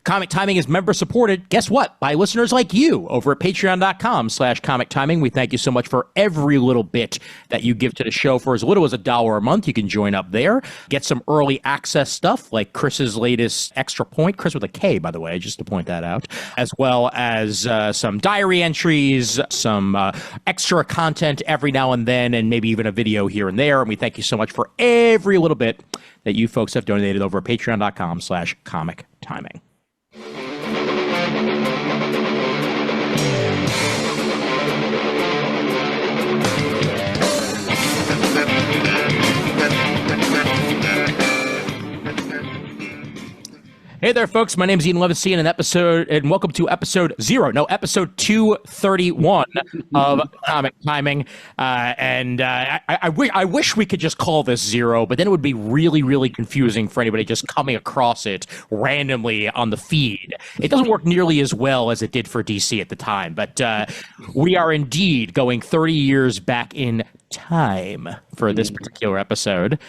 Comic Timing is member supported. Guess what? By listeners like you over at patreon.com/comic timing. We thank you so much for every little bit that you give to the show. For as little as $1 a month, you can join up there. Get some early access stuff like Chris's latest Extra Point, Chris with a K, by the way, just to point that out, as well as some diary entries, some extra content every now and then, and maybe even a video here and there. And we thank you so much for every little bit that you folks have donated over at patreon.com/comic timing. Hey there, folks. My name is Ian Levesey, and welcome to episode 231 of Comic Timing. I wish we could just call this 0, but then it would be really, really confusing for anybody just coming across it randomly on the feed. It doesn't work nearly as well as it did for DC at the time, but we are indeed going 30 years back in time for this particular episode.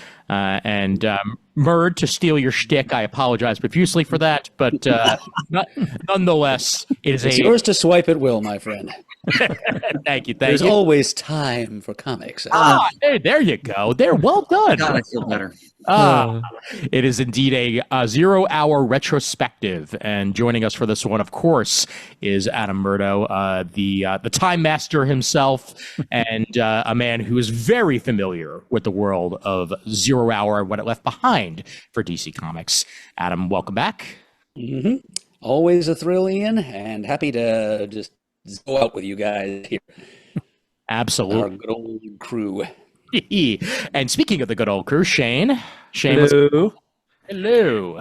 Murd, to steal your shtick, I apologize profusely for that, but nonetheless, it's yours to swipe at will, my friend. Thank you. There's always time for comics. There you go. Well done. God, I feel better. It is indeed a 0-hour retrospective, and joining us for this one, of course, is Adam Murdough, the Time Master himself, and a man who is very familiar with the world of 0 Hour and what it left behind for DC Comics. Adam, welcome back. Mm-hmm. Always a thrill, Ian, and happy to just go out with you guys here. Absolutely. Our good old crew. And speaking of the good old crew, Shane. Hello. Hello.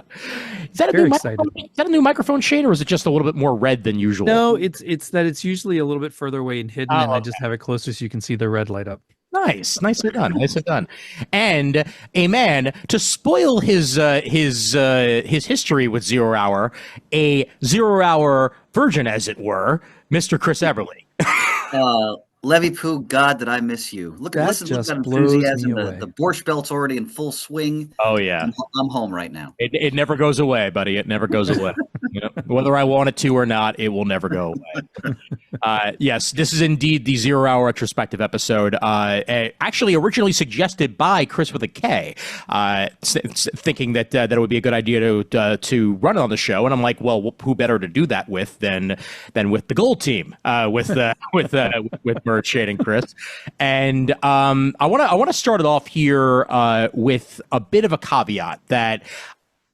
Is that a new microphone, Shane, or is it just a little bit more red than usual? No, it's usually a little bit further away and hidden, and I just have it closer so you can see the red light up. Nice, nicely done. And a man to spoil his history with 0 Hour, a 0 Hour virgin, as it were, Mr. Chris Eberle. Levy Poo, God, did I miss you? Look at that enthusiasm. The Borscht Belt's already in full swing. Oh, yeah. I'm home right now. It never goes away, buddy. It never goes away. Whether I want it to or not, it will never go away. Yes, this is indeed the 0 Hour retrospective episode, actually originally suggested by Chris with a K, thinking that it would be a good idea to run it on the show. And I'm like, well, who better to do that with than with the Gold Team, with Murdough, Shane, and Chris. And I want to start it off here with a bit of a caveat that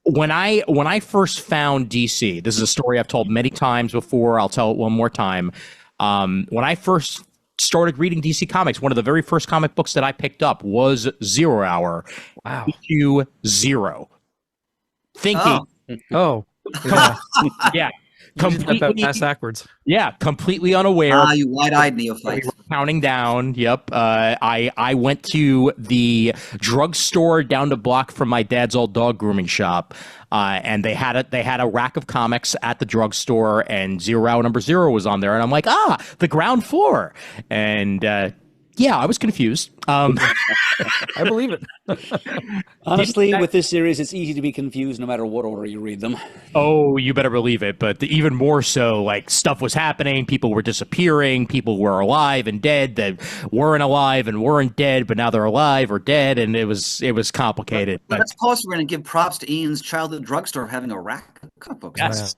when I first found DC, this is a story I've told many times before. I'll tell it one more time. When I first started reading DC Comics, one of the very first comic books that I picked up was 0 Hour. Wow. Issue 0. Thinking. Oh. Yeah. Yeah. Completely backwards. Yeah, completely unaware. You wide-eyed neophyte. Counting down. Yep. I went to the drugstore down the block from my dad's old dog grooming shop, and they had a rack of comics at the drugstore, and 0 Hour number 0 was on there, and I'm like, the ground floor, and yeah, I was confused. I believe it. Honestly, with this series, it's easy to be confused no matter what order you read them. Oh, you better believe it. But even more so, like, stuff was happening. People were disappearing. People were alive and dead that weren't alive and weren't dead, but now they're alive or dead. And it was complicated. But that's close. We're going to give props to Ian's childhood drugstore having a rack of comic books. Yes,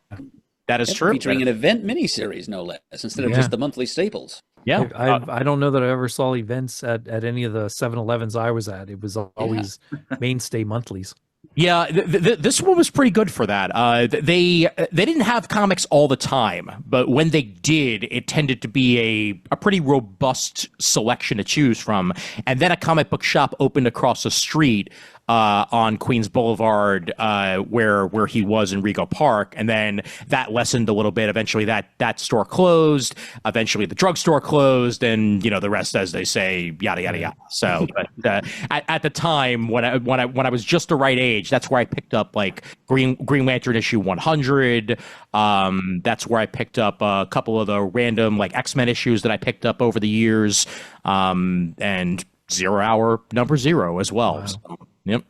that is true. Featuring an event miniseries, no less, instead of just the monthly staples. Yeah, I don't know that I ever saw events at any of the 7-Elevens I was at. It was always mainstay monthlies. Yeah, this one was pretty good for that. They didn't have comics all the time, but when they did, it tended to be a pretty robust selection to choose from. And then a comic book shop opened across the street on Queens Boulevard, where he was in Rego Park, and then that lessened a little bit. Eventually, that store closed. Eventually, the drugstore closed, and the rest, as they say, yada yada yada. So, but at the time when I was just the right age, that's where I picked up like Green Lantern issue 100. That's where I picked up a couple of the random like X-Men issues that I picked up over the years, and 0 Hour number 0 as well. Wow. So, yep,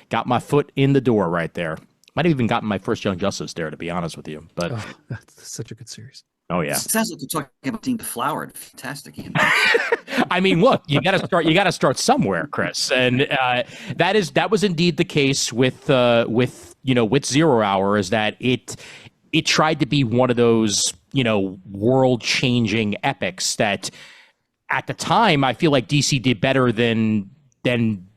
got my foot in the door right there. Might have even gotten my first Young Justice there, to be honest with you. But that's such a good series. Oh yeah, it sounds like you're talking about Dean Deflowered. Fantastic. I mean, look, you got to start. You got to start somewhere, Chris, and that was indeed the case with 0 Hour. Is that it tried to be one of those world changing epics that at the time I feel like DC did better than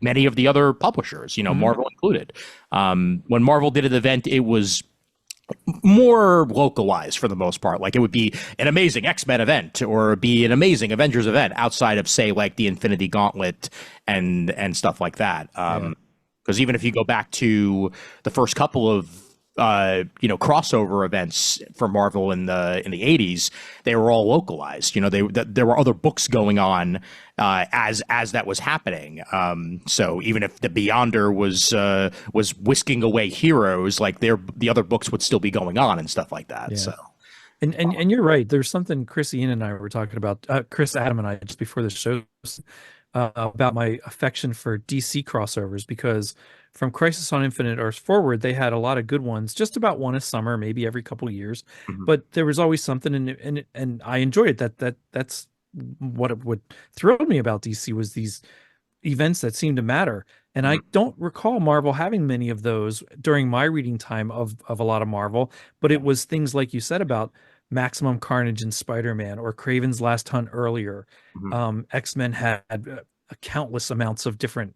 many of the other publishers, Marvel included. When Marvel did an event, it was more localized for the most part. Like it would be an amazing X-Men event or be an amazing Avengers event outside of, say, like the Infinity Gauntlet and stuff like that. Because even if you go back to the first couple of crossover events for Marvel in the 80s, they were all localized. There were other books going on as that was happening. So even if the Beyonder was whisking away heroes, like the other books would still be going on and stuff like that. Yeah. So. And you're right. There's something Chris, Ian, and I were talking about. Chris, Adam, and I just before the show about my affection for DC crossovers, because from Crisis on Infinite Earths forward, they had a lot of good ones, just about one a summer, maybe every couple of years. Mm-hmm. But there was always something, and I enjoyed it. That's what thrilled me about DC was these events that seemed to matter. And I don't recall Marvel having many of those during my reading time of a lot of Marvel, but it was things like you said about Maximum Carnage and Spider-Man or Kraven's Last Hunt earlier. Mm-hmm. X-Men had countless amounts of different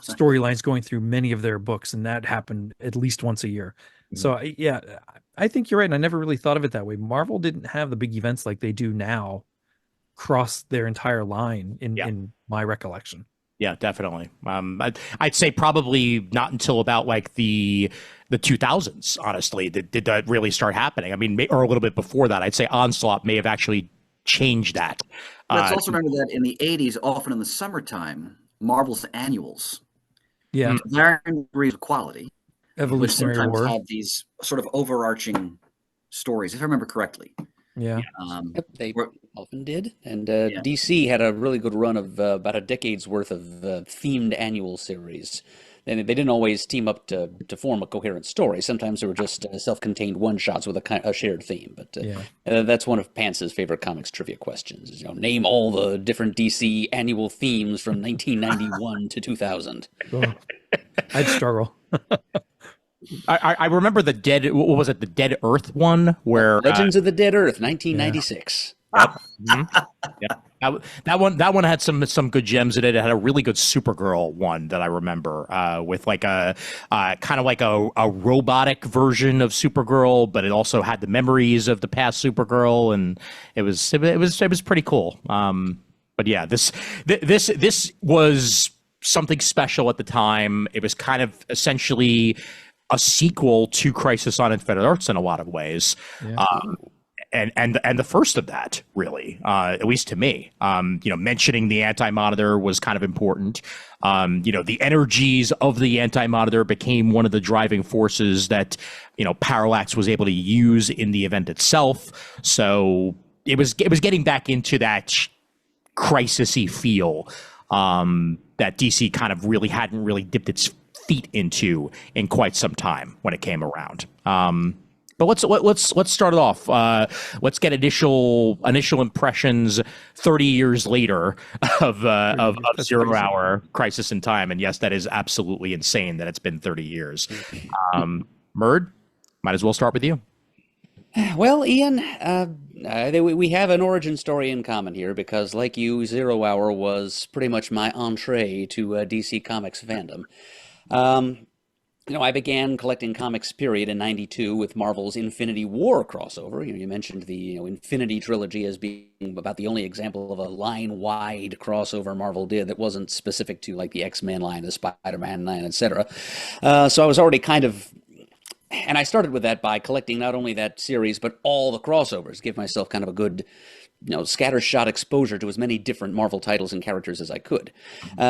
storylines going through many of their books, and that happened at least once a year. Mm-hmm. So I think you're right, and I never really thought of it that way. Marvel didn't have the big events like they do now cross their entire line in my recollection. Yeah, definitely. I'd say probably not until about like the 2000s, honestly, did that really start happening. I mean, or a little bit before that. I'd say Onslaught may have actually changed that. Let's also remember that in the 80s, often in the summertime, Marvel's annuals, varying degrees of quality, Evolutionary sometimes War, have these sort of overarching stories, if I remember correctly. Yeah. They often did. And DC had a really good run of about a decade's worth of themed annual series. And they didn't always team up to form a coherent story. Sometimes they were just self-contained one-shots with a shared theme. But that's one of Pants's favorite comics trivia questions. Is, name all the different DC annual themes from 1991 to 2000. Oh, I'd struggle. I remember the Dead. What was it? The Dead Earth one, where Legends of the Dead Earth, 1996. Yep. Mm-hmm. That one had some good gems in it. It had a really good Supergirl one that I remember, with like a kind of like a robotic version of Supergirl, but it also had the memories of the past Supergirl, and it was pretty cool. But yeah, this was something special at the time. It was kind of essentially a sequel to Crisis on Infinite Earths in a lot of ways. Yeah. And the first of that, really, at least to me, mentioning the Anti-Monitor was kind of important. The energies of the Anti-Monitor became one of the driving forces that, Parallax was able to use in the event itself. So it was getting back into that crisis-y feel that DC kind of really hadn't really dipped its feet into in quite some time when it came around. But let's start it off. Let's get initial impressions 30 years later of 0 Hour Crisis in Time. And yes, that is absolutely insane that it's been 30 years. Murd, might as well start with you. Well, Ian, we have an origin story in common here because, like you, 0 Hour was pretty much my entree to DC Comics fandom. I began collecting comics, period, in '92 with Marvel's Infinity War crossover. You mentioned the Infinity Trilogy as being about the only example of a line-wide crossover Marvel did that wasn't specific to like the X-Men line, the Spider-Man line, etc. So I was already kind of... And I started with that by collecting not only that series, but all the crossovers, give myself kind of a good... scattershot exposure to as many different Marvel titles and characters as I could.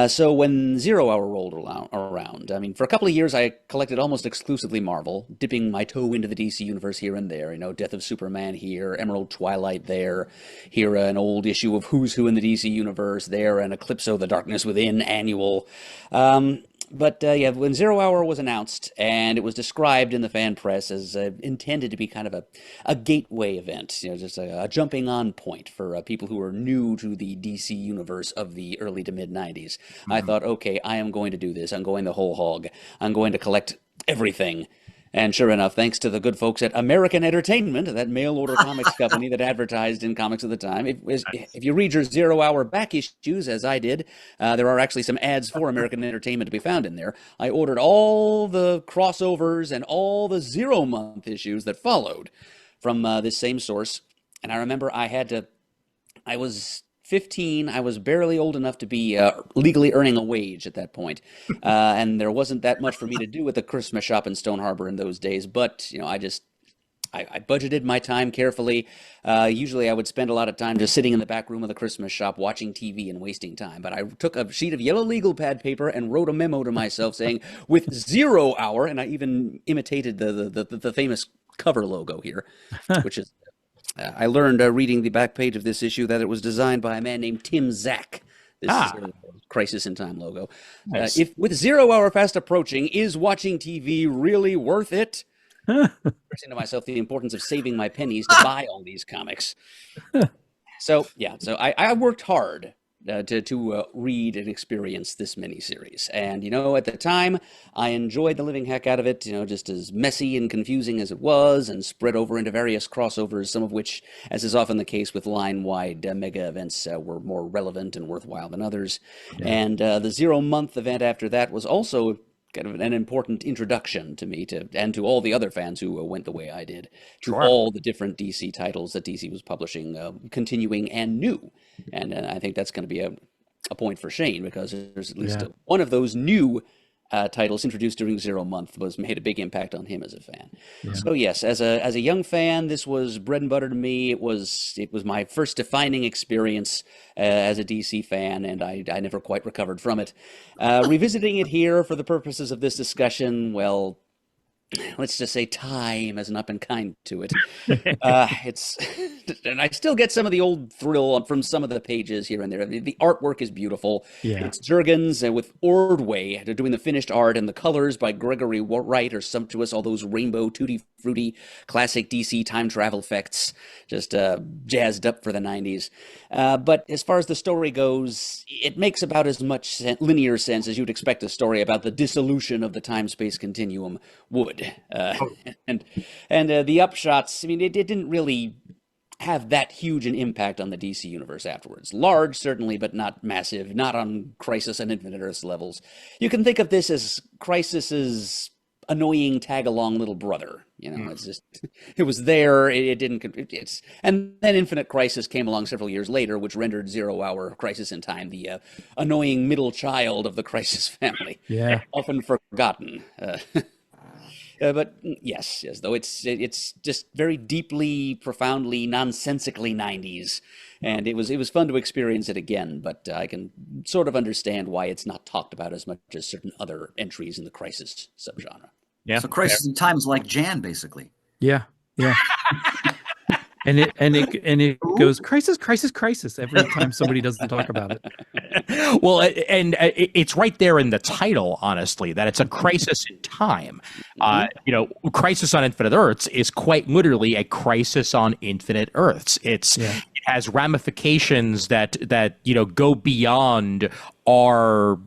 So when 0 Hour rolled around, I mean, for a couple of years, I collected almost exclusively Marvel, dipping my toe into the DC universe here and there. Death of Superman here, Emerald Twilight there, here an old issue of Who's Who in the DC universe there, and Eclipso, The Darkness Within annual. But yeah, when Zero Hour was announced, and it was described in the fan press as intended to be kind of a gateway event, just a jumping on point for people who are new to the DC universe of the early to mid 90s, I thought, okay, I am going to do this. I'm going the whole hog. I'm going to collect everything. And sure enough, thanks to the good folks at American Entertainment, that mail-order comics company that advertised in comics at the time, if you read your Zero Hour back issues, as I did, there are actually some ads for American Entertainment to be found in there. I ordered all the crossovers and all the Zero-month issues that followed from this same source. And I remember I was 15. I was barely old enough to be legally earning a wage at that point. And there wasn't that much for me to do at the Christmas shop in Stone Harbor in those days. But, I budgeted my time carefully. Usually I would spend a lot of time just sitting in the back room of the Christmas shop watching TV and wasting time. But I took a sheet of yellow legal pad paper and wrote a memo to myself saying, with 0 hour, and I even imitated the famous cover logo here, which is... I learned reading the back page of this issue that it was designed by a man named Tim Zak. This is a Crisis in Time logo. Nice. If with 0 hour fast approaching, is watching TV really worth it? Expressing to myself the importance of saving my pennies to buy all these comics. So I worked hard to read and experience this miniseries. And, at the time, I enjoyed the living heck out of it, just as messy and confusing as it was, and spread over into various crossovers, some of which, as is often the case with line-wide mega events, were more relevant and worthwhile than others. Yeah. And the 0 month event after that was also kind of an important introduction to me and to all the other fans who went the way I did to all the different DC titles that DC was publishing, continuing and new. And I think that's going to be a point for Shane, because there's at least one of those new titles introduced during 0 month made a big impact on him as a fan. Yeah. So yes, as a young fan, this was bread and butter to me. It was my first defining experience as a DC fan, and I never quite recovered from it. Revisiting it here for the purposes of this discussion, well, let's just say time has not been kind to it. And I still get some of the old thrill from some of the pages here and there. The artwork is beautiful. Yeah. It's Jurgens with Ordway. They're doing the finished art, and the colors by Gregory Wright are sumptuous. All those rainbow, tutti fruity, classic DC time travel effects, just jazzed up for the 90s. But as far as the story goes, it makes about as much linear sense as you'd expect a story about the dissolution of the time-space continuum would. And the upshots, I mean, it didn't really have that huge an impact on the DC universe afterwards. Large, certainly, but not massive, not on Crisis and Infinite Earths levels. You can think of this as Crisis's annoying tag-along little brother. It's just, it was there, it didn't, and then Infinite Crisis came along several years later, which rendered 0 hour Crisis in Time the annoying middle child of the Crisis family. Yeah. Often forgotten. But yes, though it's just very deeply, profoundly, nonsensically 90s, and it was fun to experience it again. But I can sort of understand why it's not talked about as much as certain other entries in the Crisis subgenre. Yeah. So Crisis in Time is like Jan, basically. Yeah. And it goes crisis every time somebody doesn't talk about it. Well, and it's right there in the title, honestly, that it's a crisis in time. Crisis on Infinite Earths is quite literally a crisis on infinite Earths. It has ramifications that go beyond our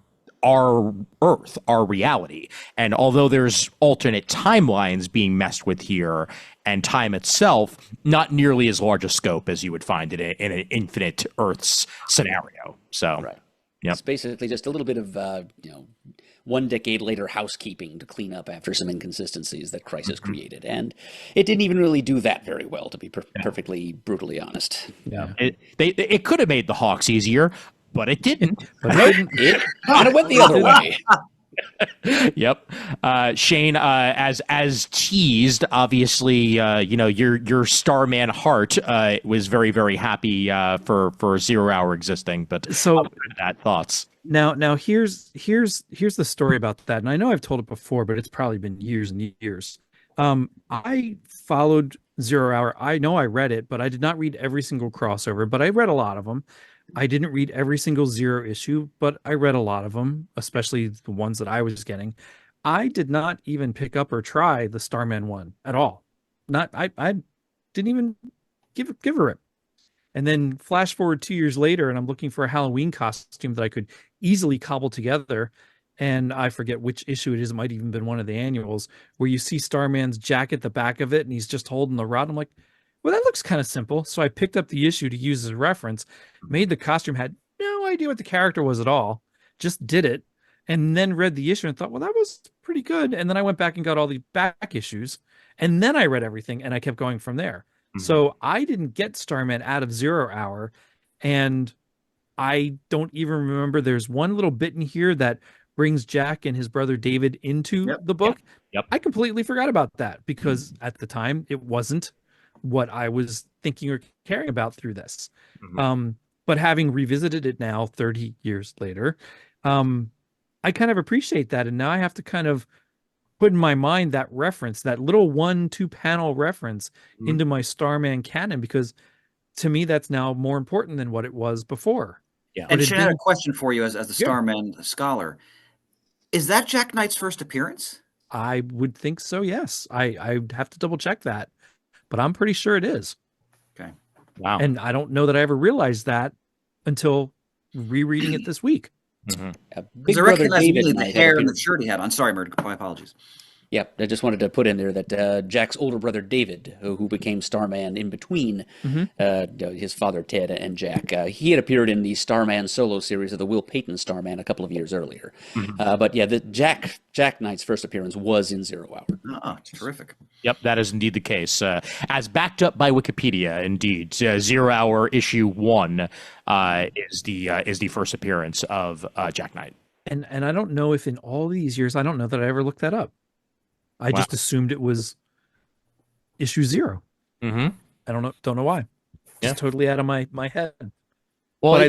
Earth, our reality. And although there's alternate timelines being messed with here, and time itself, not nearly as large a scope as you would find in an infinite Earths scenario. So, it's basically just a little bit of 1 decade later housekeeping to clean up after some inconsistencies that Crisis created, and it didn't even really do that very well, to be perfectly brutally honest. Yeah, it could have made the Hawks easier, but it didn't. It kind of went the other way. Yep. Shane, as teased, obviously, your Starman heart was very, very happy for 0 hour existing. But so that thoughts. Now here's the story about that, and I know I've told it before, but it's probably been years and years. I followed 0 hour. I know I read it, but I did not read every single crossover, but I read a lot of them. I didn't read every single Zero issue, but I read a lot of them, especially the ones that I was getting. I did not even pick up or try the Starman one at all. Not I didn't even give a rip. And then flash forward 2 years later, and I'm looking for a Halloween costume that I could easily cobble together. And I forget which issue it is. It might even been one of the annuals where you see Starman's jacket, the back of it, and he's just holding the rod. I'm like, well, that looks kind of simple. So I picked up the issue to use as a reference, made the costume, had no idea what the character was at all, just did it, and then read the issue and thought, well, that was pretty good. And then I went back and got all the back issues, and then I read everything, and I kept going from there. So I didn't get Starman out of Zero Hour, and I don't even remember. There's one little bit in here that brings Jack and his brother David into the book. Yep. I completely forgot about that because at the time it wasn't what I was thinking or caring about through this. But having revisited it now 30 years later, I kind of appreciate that. And now I have to kind of put in my mind that reference, that little 1-2 panel reference into my Starman canon, because to me, that's now more important than what it was before. Yeah. And Shane, I had a question for you as the Starman scholar. Is that Jack Knight's first appearance? I would think so, yes. I'd have to double check that, but I'm pretty sure it is. Okay. Wow. And I don't know that I ever realized that until rereading it this week. Because I recognize the hair and the shirt he had on. Sorry, Murdough, my apologies. Yeah, I just wanted to put in there that Jack's older brother David, who became Starman in between his father Ted and Jack, he had appeared in the Starman solo series of the Will Payton Starman a couple of years earlier. But yeah, the Jack Knight's first appearance was in Zero Hour. Oh, terrific. Yep, that is indeed the case. As backed up by Wikipedia, indeed, Zero Hour issue 1 is the first appearance of Jack Knight. And I don't know if in all these years, I don't know that I ever looked that up. I just assumed it was issue 0. I don't know why. Just totally out of my head. Well, but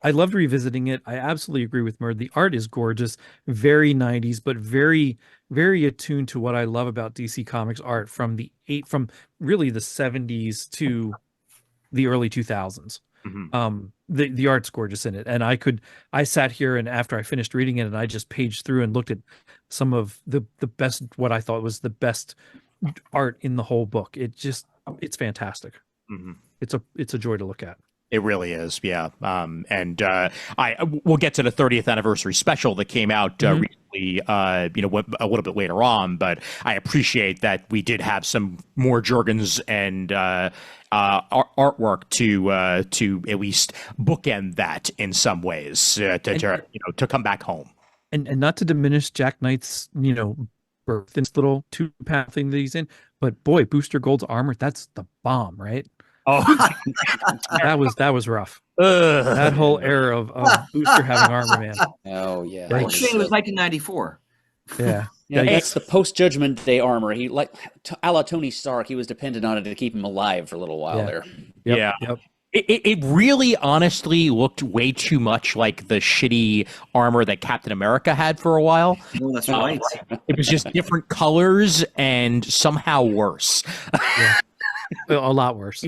I loved revisiting it. I absolutely agree with Murd. The art is gorgeous, very 90s, but very, very attuned to what I love about DC Comics art from really the 70s to the early 2000s. The art's gorgeous in it, and I sat here, and after I finished reading it, and I just paged through and looked at some of the best, what I thought was the best art in the whole book. It's fantastic. It's a joy to look at. It really is, yeah. We'll get to the 30th anniversary special that came out recently, a little bit later on. But I appreciate that we did have some more Jurgens and artwork to at least bookend that in some ways to come back home. And not to diminish Jack Knight's birth, this little 2-panel thing that he's in, but boy, Booster Gold's armor, that's the bomb, right? Oh, that was rough. That whole era of Booster having armor, man. Oh yeah, Shane, it was 1994. Yeah. It's the post-Judgment Day armor. He a la Tony Stark, he was dependent on it to keep him alive for a little while there. Yep. It really honestly looked way too much like the shitty armor that Captain America had for a while. Oh, that's right. It was just different colors and somehow worse. A lot worse.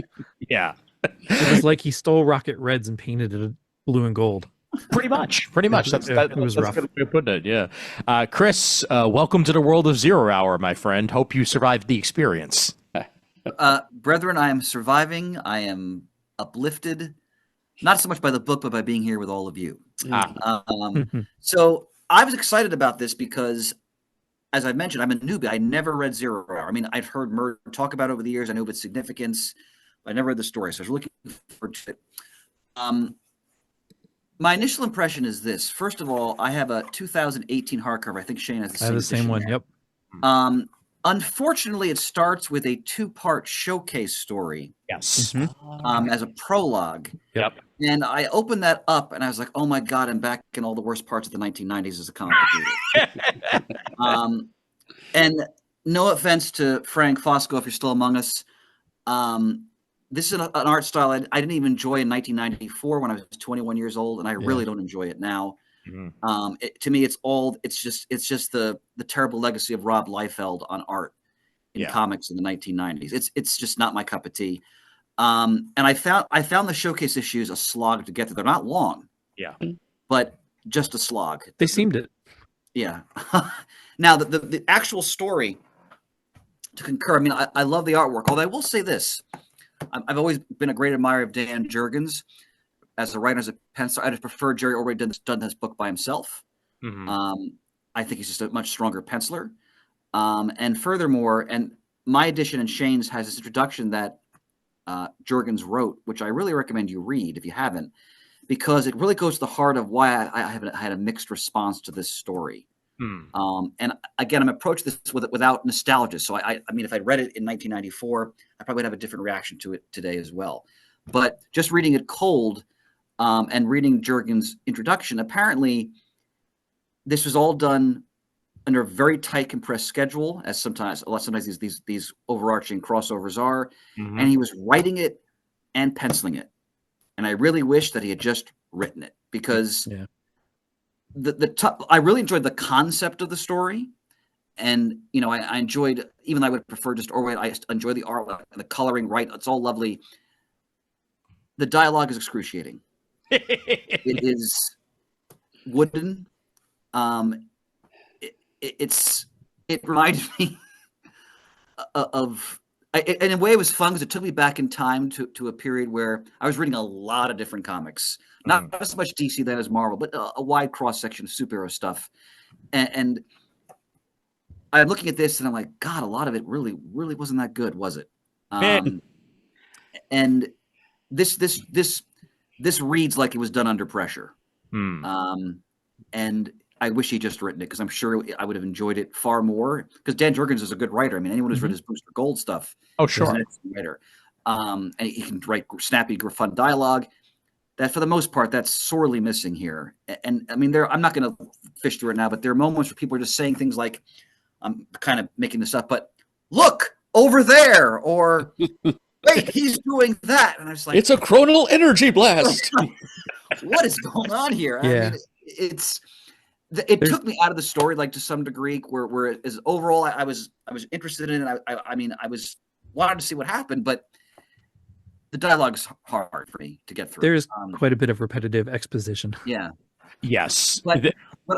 Yeah. It was like he stole Rocket Reds and painted it blue and gold. Pretty much. That's it was rough. That's a good way of putting it, yeah. Chris, welcome to the world of Zero Hour, my friend. Hope you survived the experience. Brethren, I am surviving. I am uplifted, not so much by the book, but by being here with all of you. So I was excited about this because, as I mentioned, I'm a newbie. I never read Zero Hour. I mean, I've heard Murd talk about it over the years. I know of its significance, but I never read the story, so I was looking forward to it. My initial impression is this. First of all, I have a 2018 hardcover. I think Shane has the same one. Yep. Unfortunately, it starts with a 2-part showcase story. Yes. As a prologue. Yep. And I opened that up, and I was like, "Oh my God, I'm back in all the worst parts of the 1990s as a comic reader." And no offense to Frank Fosco, if you're still among us, this is an art style I didn't even enjoy in 1994 when I was 21 years old, and I really don't enjoy it now. To me, it's just the terrible legacy of Rob Liefeld on art in comics in the 1990s. It's just not my cup of tea. And I found the showcase issues a slog to get through. They're not long. Yeah. But just a slog. They seemed it. Yeah. Now, the actual story, to concur, I mean, I love the artwork. Although I will say this. I've always been a great admirer of Dan Jurgens as a writer, as a penciler. I just prefer Jerry already done this book by himself. Mm-hmm. I think he's just a much stronger penciler. And furthermore, and my edition and Shane's has this introduction that Jurgens wrote, which I really recommend you read if you haven't, because it really goes to the heart of why I had a mixed response to this story. And again, I'm approaching this without nostalgia. So I mean, if I'd read it in 1994, I probably would have a different reaction to it today as well. But just reading it cold and reading Jurgens' introduction, apparently this was all done under a very tight, compressed schedule, as sometimes these overarching crossovers are. Mm-hmm. And he was writing it and penciling it. And I really wish that he had just written it, because I really enjoyed the concept of the story. And, you know, I enjoyed, even though I would prefer just Orwell, I enjoy the art and the coloring, right? It's all lovely. The dialogue is excruciating. It is wooden. It reminded me of, in a way it was fun because it took me back in time to a period where I was reading a lot of different comics, not so much DC then as Marvel, but a wide cross section of superhero stuff. And I'm looking at this and I'm like, God, a lot of it really wasn't that good, was it? And this reads like it was done under pressure. And I wish he'd just written it, because I'm sure I would have enjoyed it far more, because Dan Jurgens is a good writer. I mean, anyone who's read his Booster Gold stuff. Oh, sure. Is an excellent writer. And he can write snappy, fun dialogue. That, for the most part, that's sorely missing here. And I mean, I'm not going to fish through it now, but there are moments where people are just saying things like, I'm kind of making this up, but look over there, or wait, he's doing that. And I was like, it's a chronal energy blast. What is going on here? Yeah. I mean, it took me out of the story, like, to some degree, where as overall I was interested in it. I mean, I wanted to see what happened, but the dialogue's hard for me to get through. There's quite a bit of repetitive exposition. Yeah. Yes. But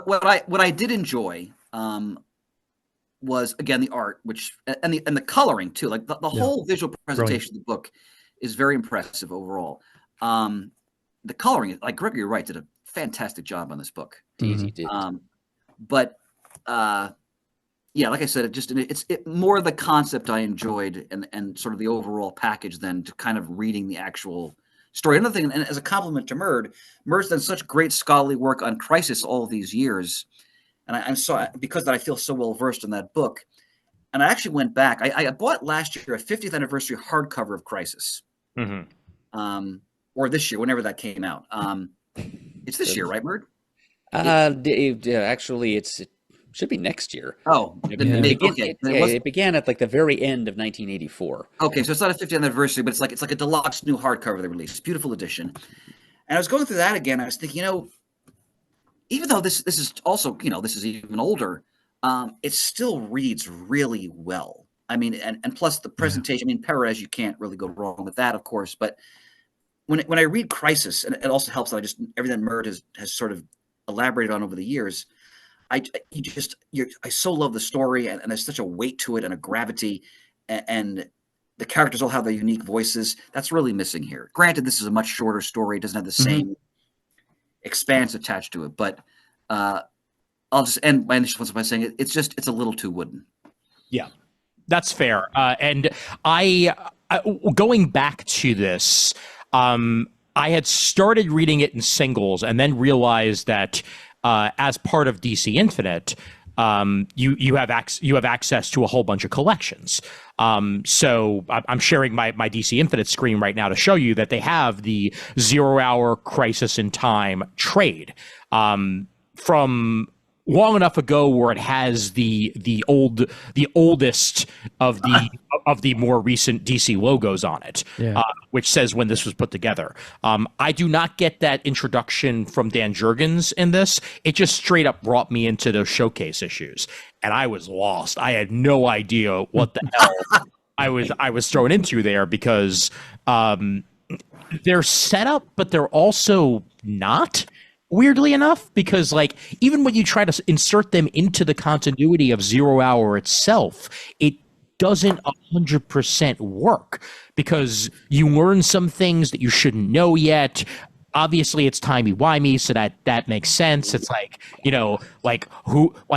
what I did enjoy was, again, the art, and the coloring too. Like the whole visual presentation of the book is very impressive overall. The coloring, like Gregory Wright did a fantastic job on this book. Easy did. But yeah, like I said, it's more the concept I enjoyed, and sort of the overall package than to kind of reading the actual story. Another thing, and as a compliment to Murd's done such great scholarly work on Crisis all these years, and I saw, because I feel so well versed in that book, and I actually went back. I bought last year a 50th anniversary hardcover of Crisis, or this year, whenever that came out. It's this year, right, Murd? Actually, it should be next year. Oh, it began at like the very end of 1984. Okay, so it's not a 50th anniversary, but it's like a deluxe new hardcover they released, beautiful edition. And I was going through that again. I was thinking, even though this is also, this is even older, it still reads really well. I mean, and plus the presentation. I mean, Perez, you can't really go wrong with that, of course. But when I read Crisis, and it also helps that everything Murd has sort of elaborated on over the years, I so love the story, and there's such a weight to it and a gravity, and the characters all have their unique voices. That's really missing here. Granted, this is a much shorter story; it doesn't have the same expanse attached to it. But I'll just end my initial thoughts by saying it's a little too wooden. Yeah, that's fair. And I going back to this, I had started reading it in singles, and then realized that as part of DC Infinite, you have access to a whole bunch of collections. So I'm sharing my DC Infinite screen right now to show you that they have the 0 Hour Crisis in Time trade from long enough ago, where it has the oldest of the more recent DC logos on it, which says when this was put together. I do not get that introduction from Dan Jurgens in this. It just straight up brought me into those showcase issues, and I was lost. I had no idea what the hell I was thrown into there because they're set up, but they're also not. Weirdly enough, because like even when you try to insert them into the continuity of Zero Hour itself, it doesn't 100% work because you learn some things that you shouldn't know yet. Obviously, it's timey-wimey, so that makes sense. It's like, like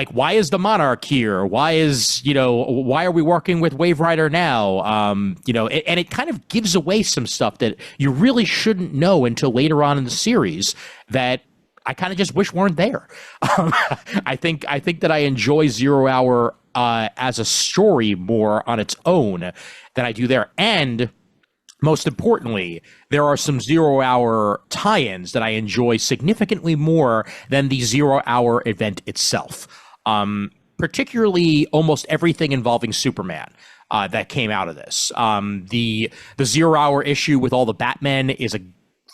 why is the Monarch here? Why are we working with Wave Rider now? And it kind of gives away some stuff that you really shouldn't know until later on in the series that I kind of just wish weren't there. I think that I enjoy Zero Hour as a story more on its own than I do there. And most importantly, there are some Zero Hour tie-ins that I enjoy significantly more than the Zero Hour event itself. Particularly almost everything involving Superman. That came out of this. The Zero Hour issue with all the Batmen is a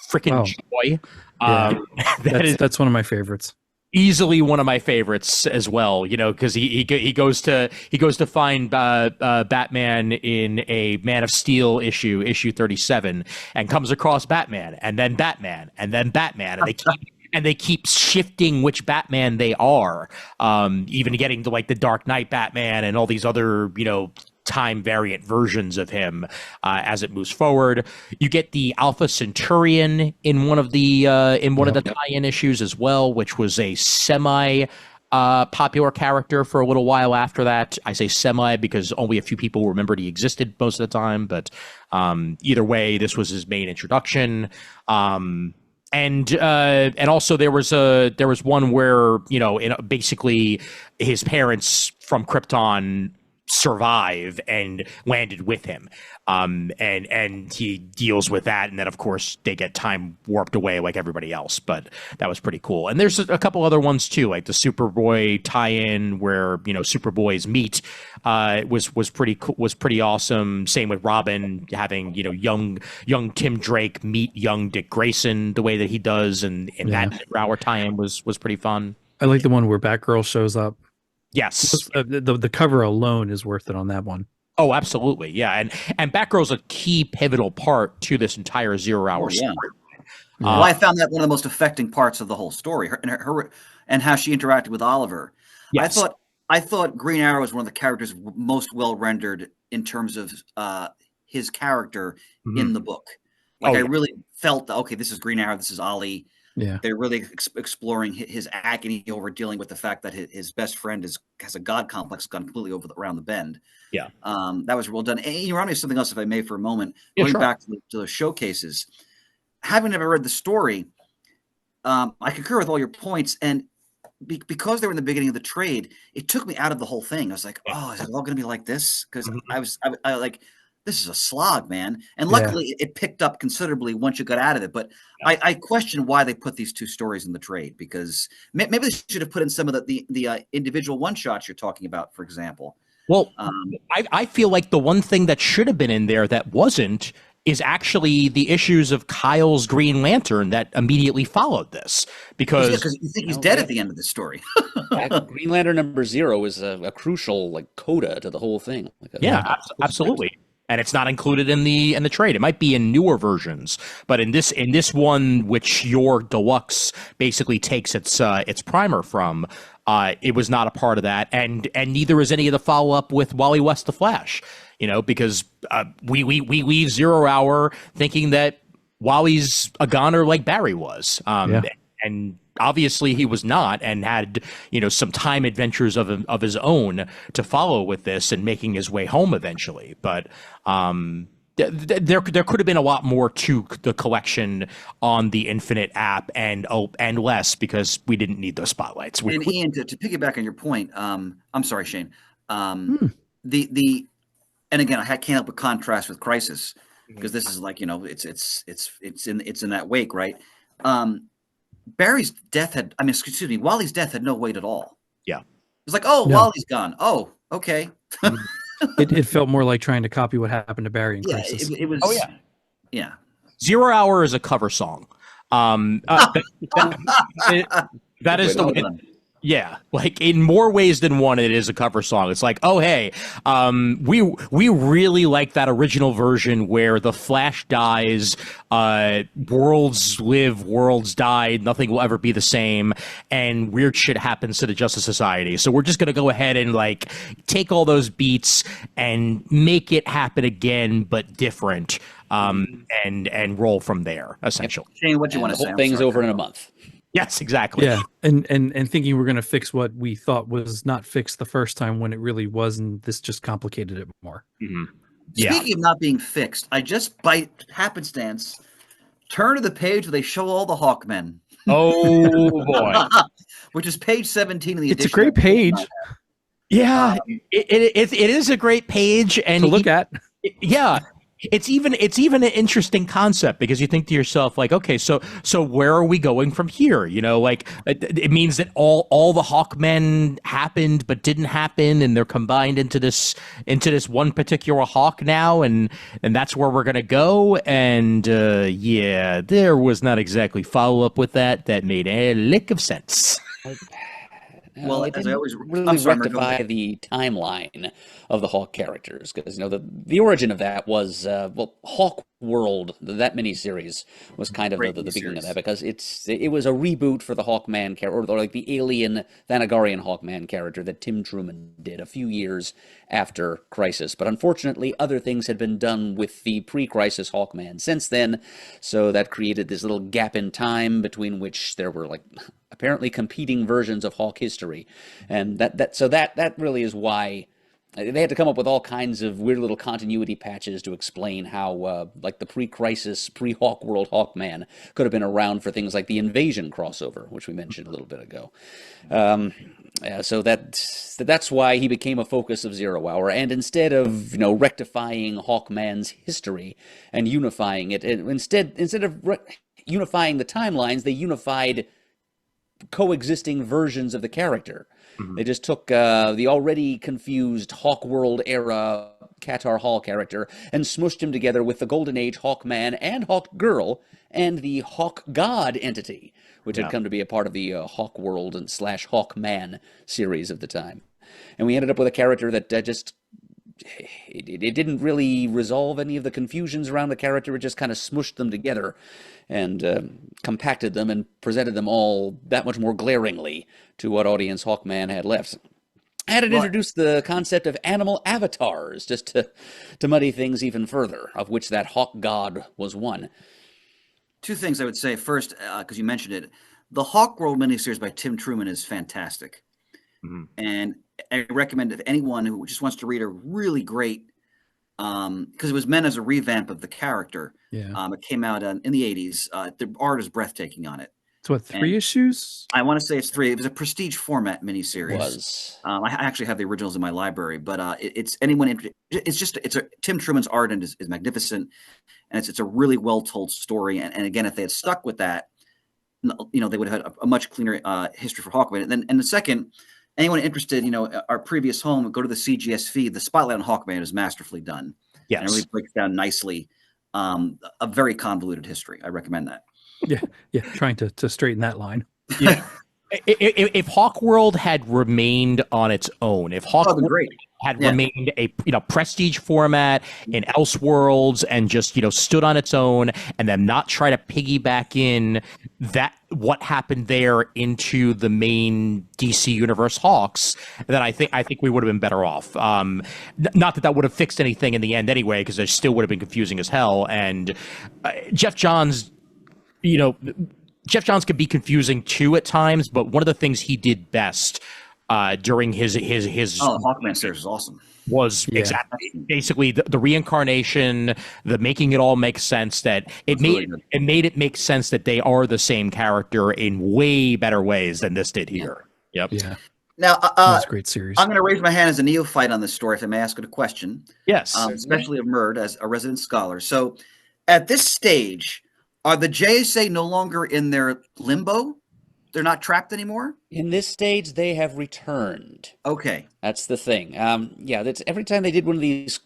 freaking joy. Yeah. That's one of my favorites. Easily one of my favorites as well, because he goes to find Batman in a Man of Steel issue 37, and comes across Batman, and then Batman, and then Batman, and they keep shifting which Batman they are, even getting to like the Dark Knight Batman and all these other time variant versions of him as it moves forward. You get the Alpha Centurion in one of the of the tie-in issues as well, which was a semi popular character for a little while after that. I say semi because only a few people remembered he existed most of the time, but either way, this was his main introduction. And also there was one where basically his parents from Krypton survive and landed with him, and he deals with that, and then of course they get time warped away like everybody else, but that was pretty cool. And there's a couple other ones too, like the Superboy tie-in where Superboys meet was pretty awesome. Same with Robin having young Tim Drake meet young Dick Grayson the way that he does, and that Rower tie-in was pretty fun. I like the one where Batgirl shows up. Yes. The cover alone is worth it on that one. Oh, absolutely. Yeah. And Batgirl's a key pivotal part to this entire Zero Hour story. Well, I found that one of the most affecting parts of the whole story, her and how she interacted with Oliver. Yes. I thought Green Arrow was one of the characters most well rendered in terms of his character in the book. I really felt, okay, this is Green Arrow, this is Ollie. Yeah, they're really exploring his agony over dealing with the fact that his best friend has a god complex gone completely around the bend. Yeah, that was well done. And you remind me of something else, if I may, for a moment. Yeah, Going back to the showcases, having never read the story, I concur with all your points. And because they were in the beginning of the trade, it took me out of the whole thing. I was like, oh, is it all going to be like this? Because I like. This is a slog, man. And luckily it picked up considerably once you got out of it. But I question why they put these two stories in the trade, because maybe they should have put in some of the individual one-shots you're talking about, for example. Well, I feel like the one thing that should have been in there that wasn't is actually the issues of Kyle's Green Lantern that immediately followed this. Because you think he's dead at the end of the story. Green Lantern #0 is a crucial coda to the whole thing. Absolutely. And it's not included in the trade. It might be in newer versions, but in this one, which your deluxe basically takes its primer from, it was not a part of that, and neither is any of the follow up with Wally West the Flash. Because we leave Zero Hour thinking that Wally's a goner like Barry was, and obviously he was not, and had some time adventures of his own to follow with this, and making his way home eventually. But there could have been a lot more to the collection on the Infinite app, and less because we didn't need those spotlights. And Ian, to piggyback on your point, I'm sorry, Shane. And again, I can't help but contrast with Crisis, because this is like it's in that wake, right? Barry's death Wally's death had no weight at all. Yeah. It was like, Wally's gone. Oh, okay. It felt more like trying to copy what happened to Barry in Crisis. It was. Yeah. Zero Hour is a cover song. That is the way. Yeah, like in more ways than one, it is a cover song. It's like, oh hey, we really like that original version where the Flash dies, worlds live, worlds die, nothing will ever be the same, and weird shit happens to the Justice Society. So we're just gonna go ahead and like take all those beats and make it happen again, but different, and roll from there essentially. Shane, what do you And want the to say? whole I'm thing's sorry. over in a month. Yes, exactly. Yeah, and thinking we're going to fix what we thought was not fixed the first time when it really wasn't. This just complicated it more. Yeah. Speaking of not being fixed, I just by happenstance turn to the page where they show all the Hawkmen, Oh boy. which is page 17 of the It's a edition. great page Yeah, it is a great page and to look at. yeah, it's even an interesting concept because you think to yourself like, okay, so where are we going from here? You know, like it means that all the Hawkmen happened but didn't happen, and they're combined into this one particular Hawk now, and that's where we're gonna go. And yeah, there was not exactly follow up with that made a lick of sense. No, Well, it as I didn't always- really I'm sorry, Mark, go rectify ahead. the timeline of the Hawk characters because the origin of that was Hawk World. That miniseries was kind of Great the beginning of miniseries. that because it was a reboot for the Hawkman character, or like the alien Thanagarian Hawkman character that Tim Truman did a few years after Crisis. But unfortunately, other things had been done with the pre-Crisis Hawkman since then, so that created this little gap in time between which there were like apparently competing versions of Hawk history, and that really is why they had to come up with all kinds of weird little continuity patches to explain how like the pre-Crisis, pre-Hawk World Hawkman could have been around for things like the Invasion crossover, which we mentioned a little bit ago. So that's why he became a focus of Zero Hour, and instead of rectifying Hawkman's history and unifying it, instead of unifying the timelines, they unified coexisting versions of the character. They just took the already confused Hawk World era Qatar Hall character and smushed him together with the Golden Age Hawkman and Hawk Girl and the Hawk God entity, which had come to be a part of the Hawk World and / Hawkman series of the time. And we ended up with a character that just it didn't really resolve any of the confusions around the character. It just kind of smushed them together and compacted them and presented them all that much more glaringly to what audience Hawkman had left. And it introduced the concept of animal avatars, just to muddy things even further, of which that Hawk God was one. Two things I would say. First, because you mentioned it, the Hawk World miniseries by Tim Truman is fantastic. And I recommend if anyone who just wants to read a really great, because it was meant as a revamp of the character. Yeah. It came out in the 80s. The art is breathtaking on it. It's what, 3 issues? I want to say it's 3. It was a prestige format miniseries. Was I actually have the originals in my library, but it's anyone. It's Tim Truman's art and is magnificent, and it's a really well told story. And again, if they had stuck with that, they would have had a much cleaner history for Hawkman. And the second, anyone interested, our previous home, go to the CGS feed. The spotlight on Hawkman is masterfully done. Yes. And it really breaks down nicely a very convoluted history. I recommend that. Yeah, trying to straighten that line. Yeah. If Hawk World had remained on its own, if Hawk World had remained a prestige format in Elseworlds and just stood on its own, and then not try to piggyback in that what happened there into the main DC Universe Hawks, then I think we would have been better off. Not that would have fixed anything in the end anyway, because it still would have been confusing as hell. And Jeff Johns, Jeff Johns could be confusing too at times, but one of the things he did best during his Hawkman series is awesome. Was exactly basically the reincarnation, the making it all make sense, that it made it make sense that they are the same character in way better ways than this did here. Yep. Yeah. Now, that's a great series. I'm going to raise my hand as a neophyte on this story, if I may ask it a question. Yes. Especially of Murd as a resident scholar. So, at this stage, are the JSA no longer in their limbo? They're not trapped anymore? in this stage they have returned. Okay. That's the thing. That's every time they did one of these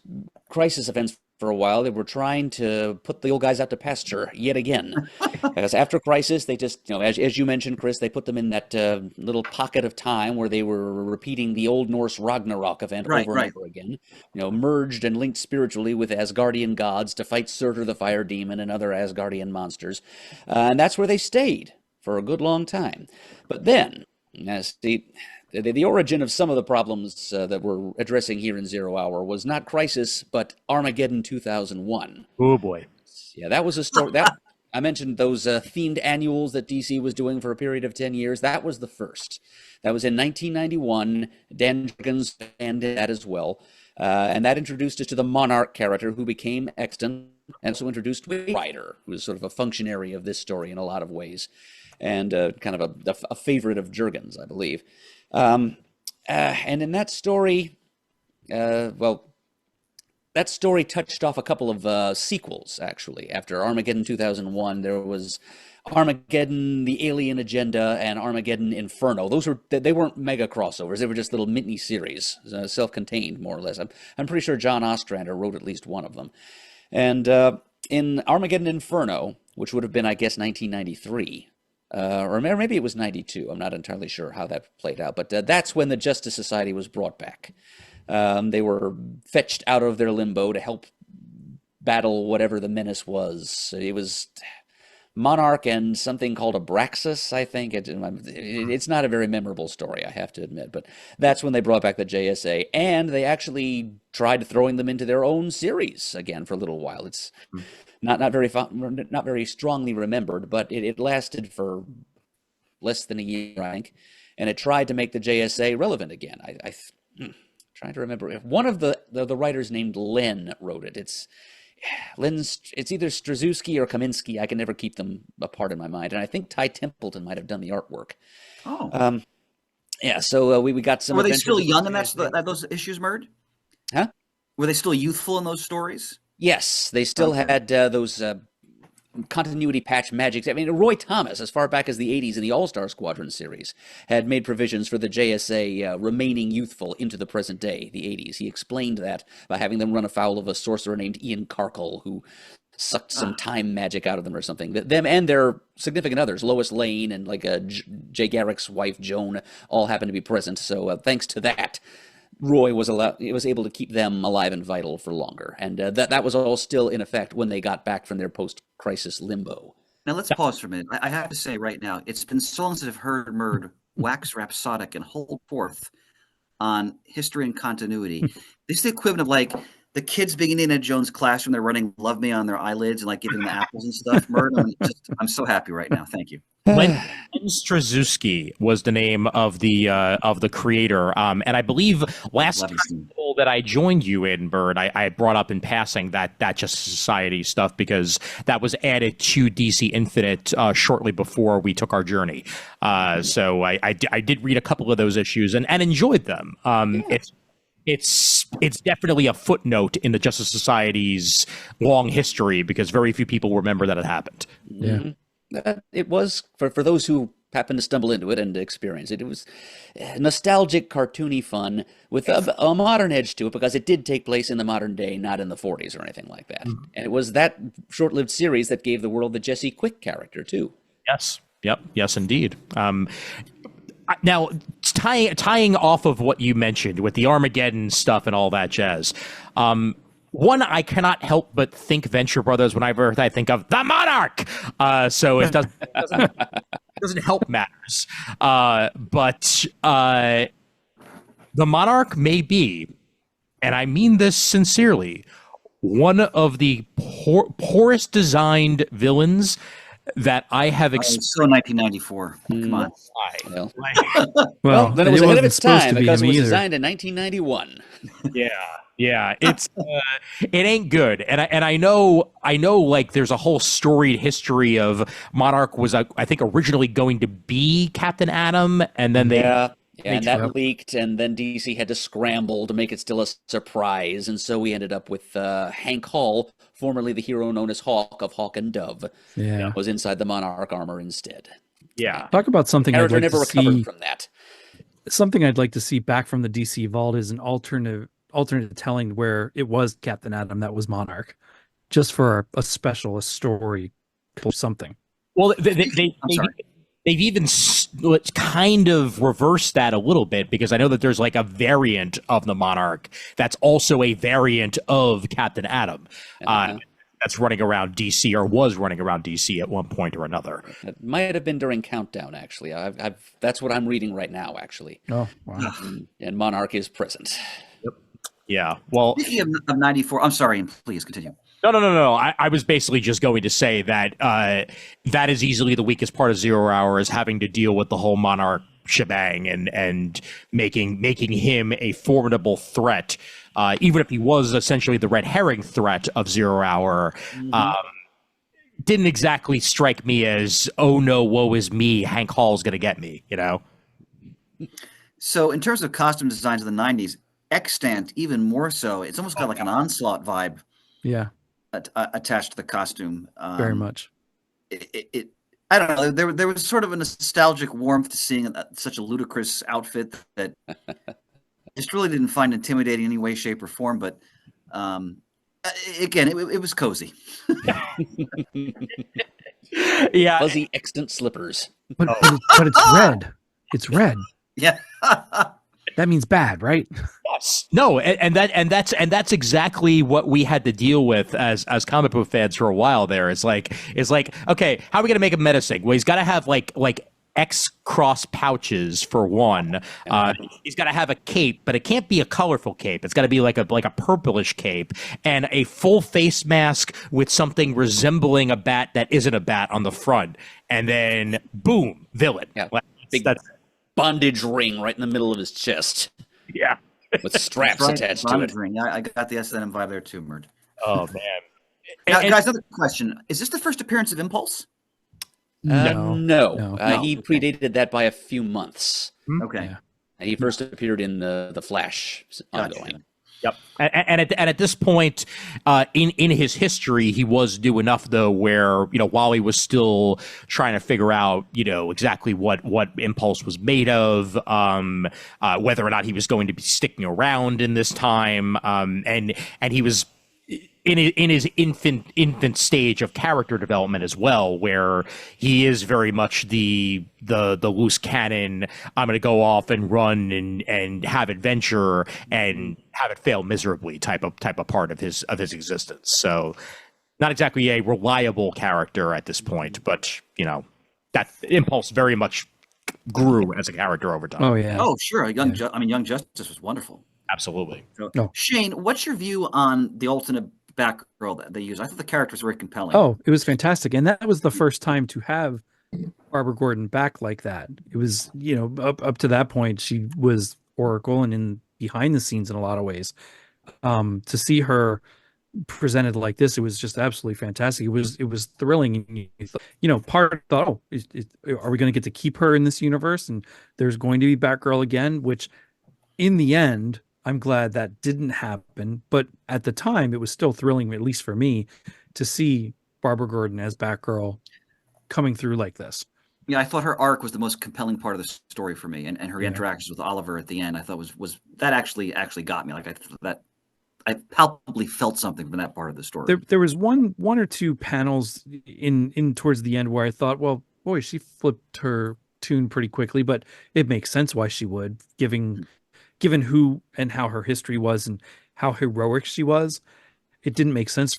crisis events for a while, they were trying to put the old guys out to pasture yet again. Because after Crisis, they just, as you mentioned, Chris, they put them in that little pocket of time where they were repeating the Old Norse Ragnarok event over and over again. Merged and linked spiritually with Asgardian gods to fight Surtur the Fire Demon and other Asgardian monsters. And that's where they stayed for a good long time. But then, the origin of some of the problems that we're addressing here in Zero Hour was not Crisis, but Armageddon 2001. Oh, boy. Yeah, that was a story. That I mentioned those themed annuals that DC was doing for a period of 10 years. That was the first. That was in 1991. Dan Jurgens did that as well. And that introduced us to the Monarch character, who became Extant, and so introduced a writer, who was sort of a functionary of this story in a lot of ways, and kind of a favorite of Jurgens, I believe. And in that story, that story touched off a couple of sequels, actually. After Armageddon 2001, there was Armageddon, The Alien Agenda, and Armageddon Inferno. They weren't mega crossovers. They were just little mini series, self-contained, more or less. I'm pretty sure John Ostrander wrote at least one of them. And in Armageddon Inferno, which would have been, I guess, 1993, or maybe it was 92. I'm not entirely sure how that played out, but that's when the Justice Society was brought back. They were fetched out of their limbo to help battle whatever the menace was. It was Monarch and something called Abraxas, I think. It's not a very memorable story, I have to admit, but that's when they brought back the JSA, and they actually tried throwing them into their own series again for a little while. It's not very strongly remembered, but it lasted for less than a year, I think, and it tried to make the JSA relevant again. I'm trying to remember. One of the writers named Len wrote it. It's either Straczynski or Kaminsky. I can never keep them apart in my mind, and I think Ty Templeton might have done the artwork. Oh, yeah. So we got some. Were they still young in those issues, Murd? Huh? Were they still youthful in those stories? Yes, they still had those continuity patch magics. I mean, Roy Thomas, as far back as the 80s in the All-Star Squadron series, had made provisions for the JSA remaining youthful into the present day, the 80s. He explained that by having them run afoul of a sorcerer named Ian Karkle, who sucked some time magic out of them or something. Them and their significant others, Lois Lane and Jay Garrick's wife, Joan, all happened to be present. So thanks to that, Roy was able to keep them alive and vital for longer, and that was all still in effect when they got back from their post-crisis limbo. Now let's pause for a minute. I have to say right now, it's been so long since I've heard Murd wax rhapsodic and hold forth on history and continuity. This is the equivalent of the kids being in Indiana Jones' classroom. They're running "Love Me" on their eyelids and giving them apples and stuff. Murd, I'm so happy right now. Thank you. Len Straczynski was the name of the creator, and I believe last time that I joined you in, Bird, I brought up in passing that Justice Society stuff because that was added to DC Infinite shortly before we took our journey. So I did read a couple of those issues and enjoyed them. It's definitely a footnote in the Justice Society's long history because very few people remember that it happened. Yeah. Mm-hmm. It was, for those who happened to stumble into it and experience it, it was nostalgic, cartoony fun with a modern edge to it because it did take place in the modern day, not in the 40s or anything like that. Mm-hmm. And it was that short-lived series that gave the world the Jesse Quick character, too. Yes. Yep. Yes, indeed. Now, tying off of what you mentioned with the Armageddon stuff and all that jazz, one, I cannot help but think Venture Brothers whenever I think of the Monarch. So it doesn't help matters. But the Monarch may be, and I mean this sincerely, one of the poorest designed villains that I have experienced. So 1994. Come on. Well, then it was ahead of its time because it was designed in 1991. Yeah, it ain't good, and I know there's a whole storied history of Monarch was I think originally going to be Captain Atom, and then that leaked, and then DC had to scramble to make it still a surprise, and so we ended up with Hank Hall, formerly the hero known as Hawk of Hawk and Dove, was inside the Monarch armor instead. Yeah, talk about something I'd like never to recovered see from that. Something I'd like to see back from the DC vault is an alternative alternate telling where it was Captain Atom that was Monarch, just for a special story or something. Well, I'm sorry. they've even kind of reversed that a little bit, because I know that there's like a variant of the Monarch that's also a variant of Captain Atom. That's running around DC, or was running around DC at one point or another. It might have been during Countdown, actually. That's what I'm reading right now, actually. Oh, wow. And Monarch is present. Yeah. Well, Speaking of 94, I'm sorry, and please continue. No. I was basically just going to say that that is easily the weakest part of Zero Hour, is having to deal with the whole Monarch shebang and making him a formidable threat. Even if he was essentially the red herring threat of Zero Hour, didn't exactly strike me as, oh no, woe is me, Hank Hall's going to get me, you know? So in terms of costume designs of the 90s, Extant, even more so, it's almost got like an Onslaught vibe attached to the costume. Very much. I don't know. There was sort of a nostalgic warmth to seeing such a ludicrous outfit that just really didn't find intimidating in any way, shape, or form. But again, it was cozy. Yeah. Fuzzy Extant slippers. But it's red. It's red. Yeah. That means bad, right? Yes. No, and that's exactly what we had to deal with as comic book fans for a while there. It's like, okay, how are we gonna make him menacing? Well, he's gotta have like X cross pouches for one. He's got to have a cape, but it can't be a colorful cape. It's got to be like a purplish cape, and a full face mask with something resembling a bat that isn't a bat on the front. And then boom, villain. Yeah. Big bondage ring right in the middle of his chest. Yeah. With straps attached to it. Ring. I got the S&M vibe there too, Murd. Oh man. Now, guys, another question: is this the first appearance of Impulse? No. He predated that by a few months. Okay. Yeah. He first appeared in the Flash ongoing. Yep. And at this point in his history, he was new enough though, where while he was still trying to figure out exactly what Impulse was made of, whether or not he was going to be sticking around in this time, and he was in his infant stage of character development as well, where he is very much the loose cannon. I'm going to go off and run and have adventure and have it fail miserably type of part of his existence. So not exactly a reliable character at this point, but that Impulse very much grew as a character over time. Oh yeah. Oh sure. Young Justice was wonderful. Absolutely. So, Shane, what's your view on the alternate Batgirl that they use? I thought the character was very compelling. Oh, it was fantastic, and that was the first time to have Barbara Gordon back like that. It was, up to that point, she was Oracle and in behind the scenes in a lot of ways. To see her presented like this, it was just absolutely fantastic. It was thrilling. Part thought, are we going to get to keep her in this universe? And there's going to be Batgirl again, which in the end, I'm glad that didn't happen, but at the time it was still thrilling, at least for me, to see Barbara Gordon as Batgirl coming through like this. Yeah, I thought her arc was the most compelling part of the story for me, and her interactions with Oliver at the end, I thought was that actually got me. Like I palpably felt something from that part of the story. There was one or two panels in towards the end where I thought, well, boy, she flipped her tune pretty quickly, but it makes sense why she would, given who and how her history was and how heroic she was. It didn't make sense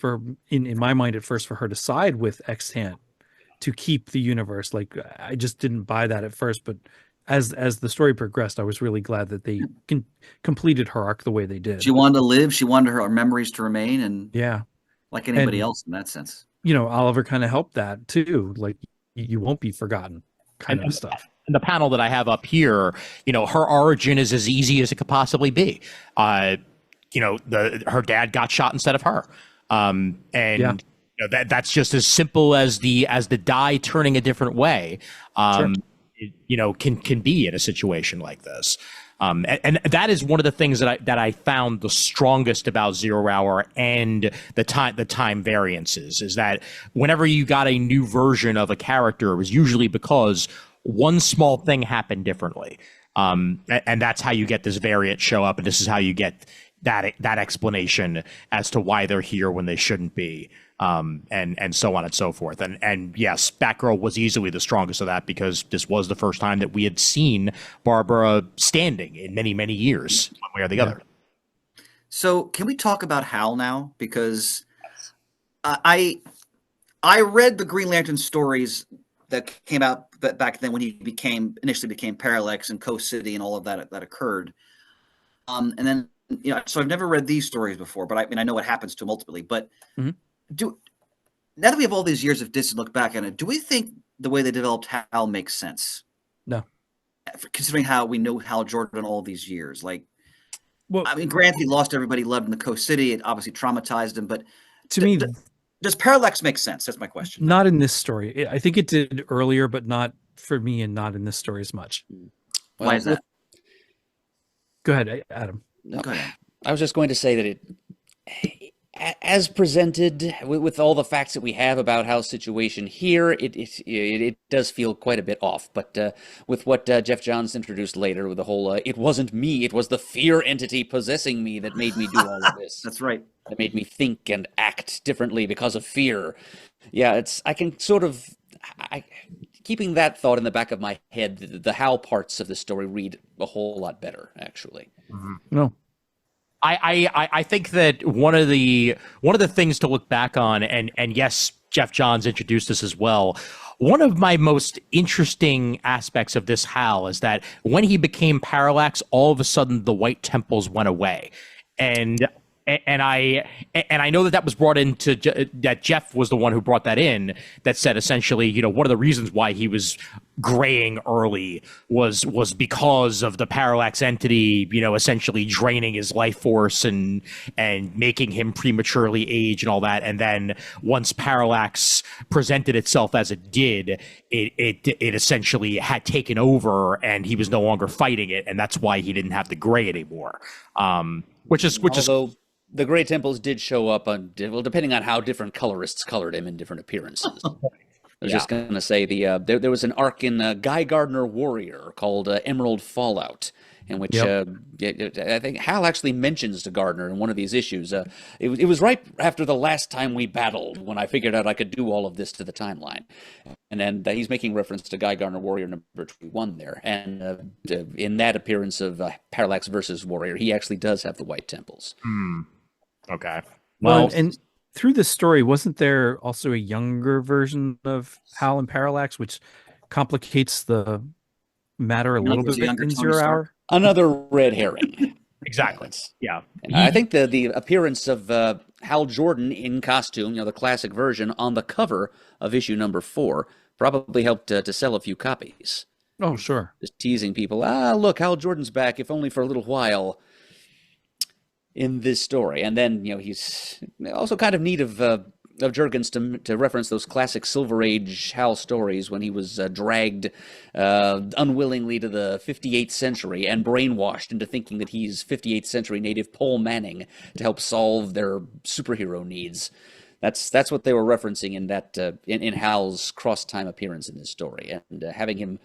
in my mind at first for her to side with Extant to keep the universe. Like, I just didn't buy that at first, but as the story progressed, I was really glad that they completed her arc the way they did. She wanted to live. She wanted her memories to remain, and like anybody else in that sense. Oliver kind of helped that too. Like, you won't be forgotten kind of stuff. The panel that I have up here, her origin is as easy as it could possibly be. Her dad got shot instead of her, that's just as simple as the die turning a different way. Can be in a situation like this. And that is one of the things that I found the strongest about Zero Hour and the time variances, is that whenever you got a new version of a character, it was usually because one small thing happened differently. And that's how you get this variant show up, and this is how you get that explanation as to why they're here when they shouldn't be, and so on and so forth. And yes, Batgirl was easily the strongest of that because this was the first time that we had seen Barbara standing in many, many years, one way or the other. So can we talk about Hal now? Because I read the Green Lantern stories that came out back then when he initially became Parallax and Coast City and all of that occurred. And then, so I've never read these stories before, but I know what happens to him ultimately. But now that we have all these years of distance look back on it, do we think the way they developed Hal makes sense? No. Considering how we know Hal Jordan all these years, well, I mean, granted, he lost everybody he loved in the Coast City. It obviously traumatized him, but to me, does Parallax make sense? That's my question. Not in this story. I think it did earlier, but not for me, and not in this story as much. Why is that? Go ahead, Adam. No, go ahead. I was just going to say that as presented with all the facts that we have about Hal's situation here, it does feel quite a bit off. But with what Jeff Johns introduced later, with the whole "it wasn't me, it was the fear entity possessing me that made me do all of this." That's right. That made me think and act differently because of fear. Yeah, I can sort of keeping that thought in the back of my head. The Hal parts of the story read a whole lot better, actually. No. I think that one of the things to look back on, and yes, Jeff Johns introduced this as well. One of my most interesting aspects of this Hal is that when he became Parallax, all of a sudden the white temples went away, and I know that was brought into that Jeff was the one who brought that in, that said essentially, one of the reasons why he was graying early was because of the Parallax entity, essentially draining his life force and making him prematurely age and all that. And then once Parallax presented itself as it did, it essentially had taken over and he was no longer fighting it, and that's why he didn't have the gray anymore. Although the Gray Temples did show up depending on how different colorists colored him in different appearances. I was just going to say there was an arc in Guy Gardner Warrior called Emerald Fallout, in which I think Hal actually mentions to Gardner in one of these issues. It was right after the last time we battled when I figured out I could do all of this to the timeline. And then he's making reference to Guy Gardner Warrior number 21 there. And in that appearance of Parallax versus Warrior, he actually does have the white temples. Okay. Well, and through this story, wasn't there also a younger version of Hal and Parallax, which complicates the matter a little bit in Zero Hour? Another red herring. Exactly. Yeah. And I think the appearance of Hal Jordan in costume, the classic version, on the cover of issue number 4 probably helped to sell a few copies. Oh, sure. Just teasing people. Look, Hal Jordan's back, if only for a little while, in this story. And then, he's also kind of neat of Jurgens to reference those classic Silver Age Hal stories when he was dragged unwillingly to the 58th century and brainwashed into thinking that he's 58th century native Paul Manning to help solve their superhero needs. That's what they were referencing in that in Hal's cross-time appearance in this story, and having him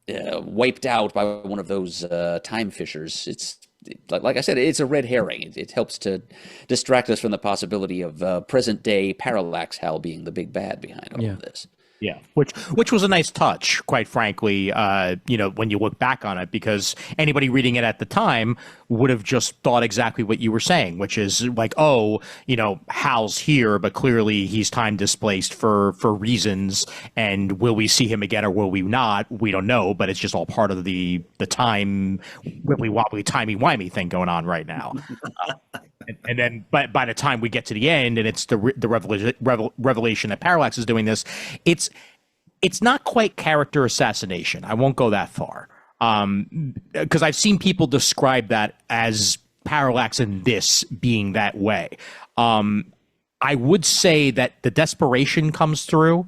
wiped out by one of those time fishers. It's like I said, it's a red herring. It helps to distract us from the possibility of present-day Parallax Hal being the big bad behind all of this. Yeah, which was a nice touch, quite frankly, when you look back on it, because anybody reading it at the time would have just thought exactly what you were saying, which is like, Hal's here, but clearly he's time displaced for reasons, and will we see him again or will we not? We don't know, but it's just all part of the time wibbly-wobbly timey-wimey thing going on right now. And then by the time we get to the end and it's the revelation that Parallax is doing this, it's not quite character assassination. I won't go that far, because I've seen people describe that as Parallax in this being that way. I would say that the desperation comes through.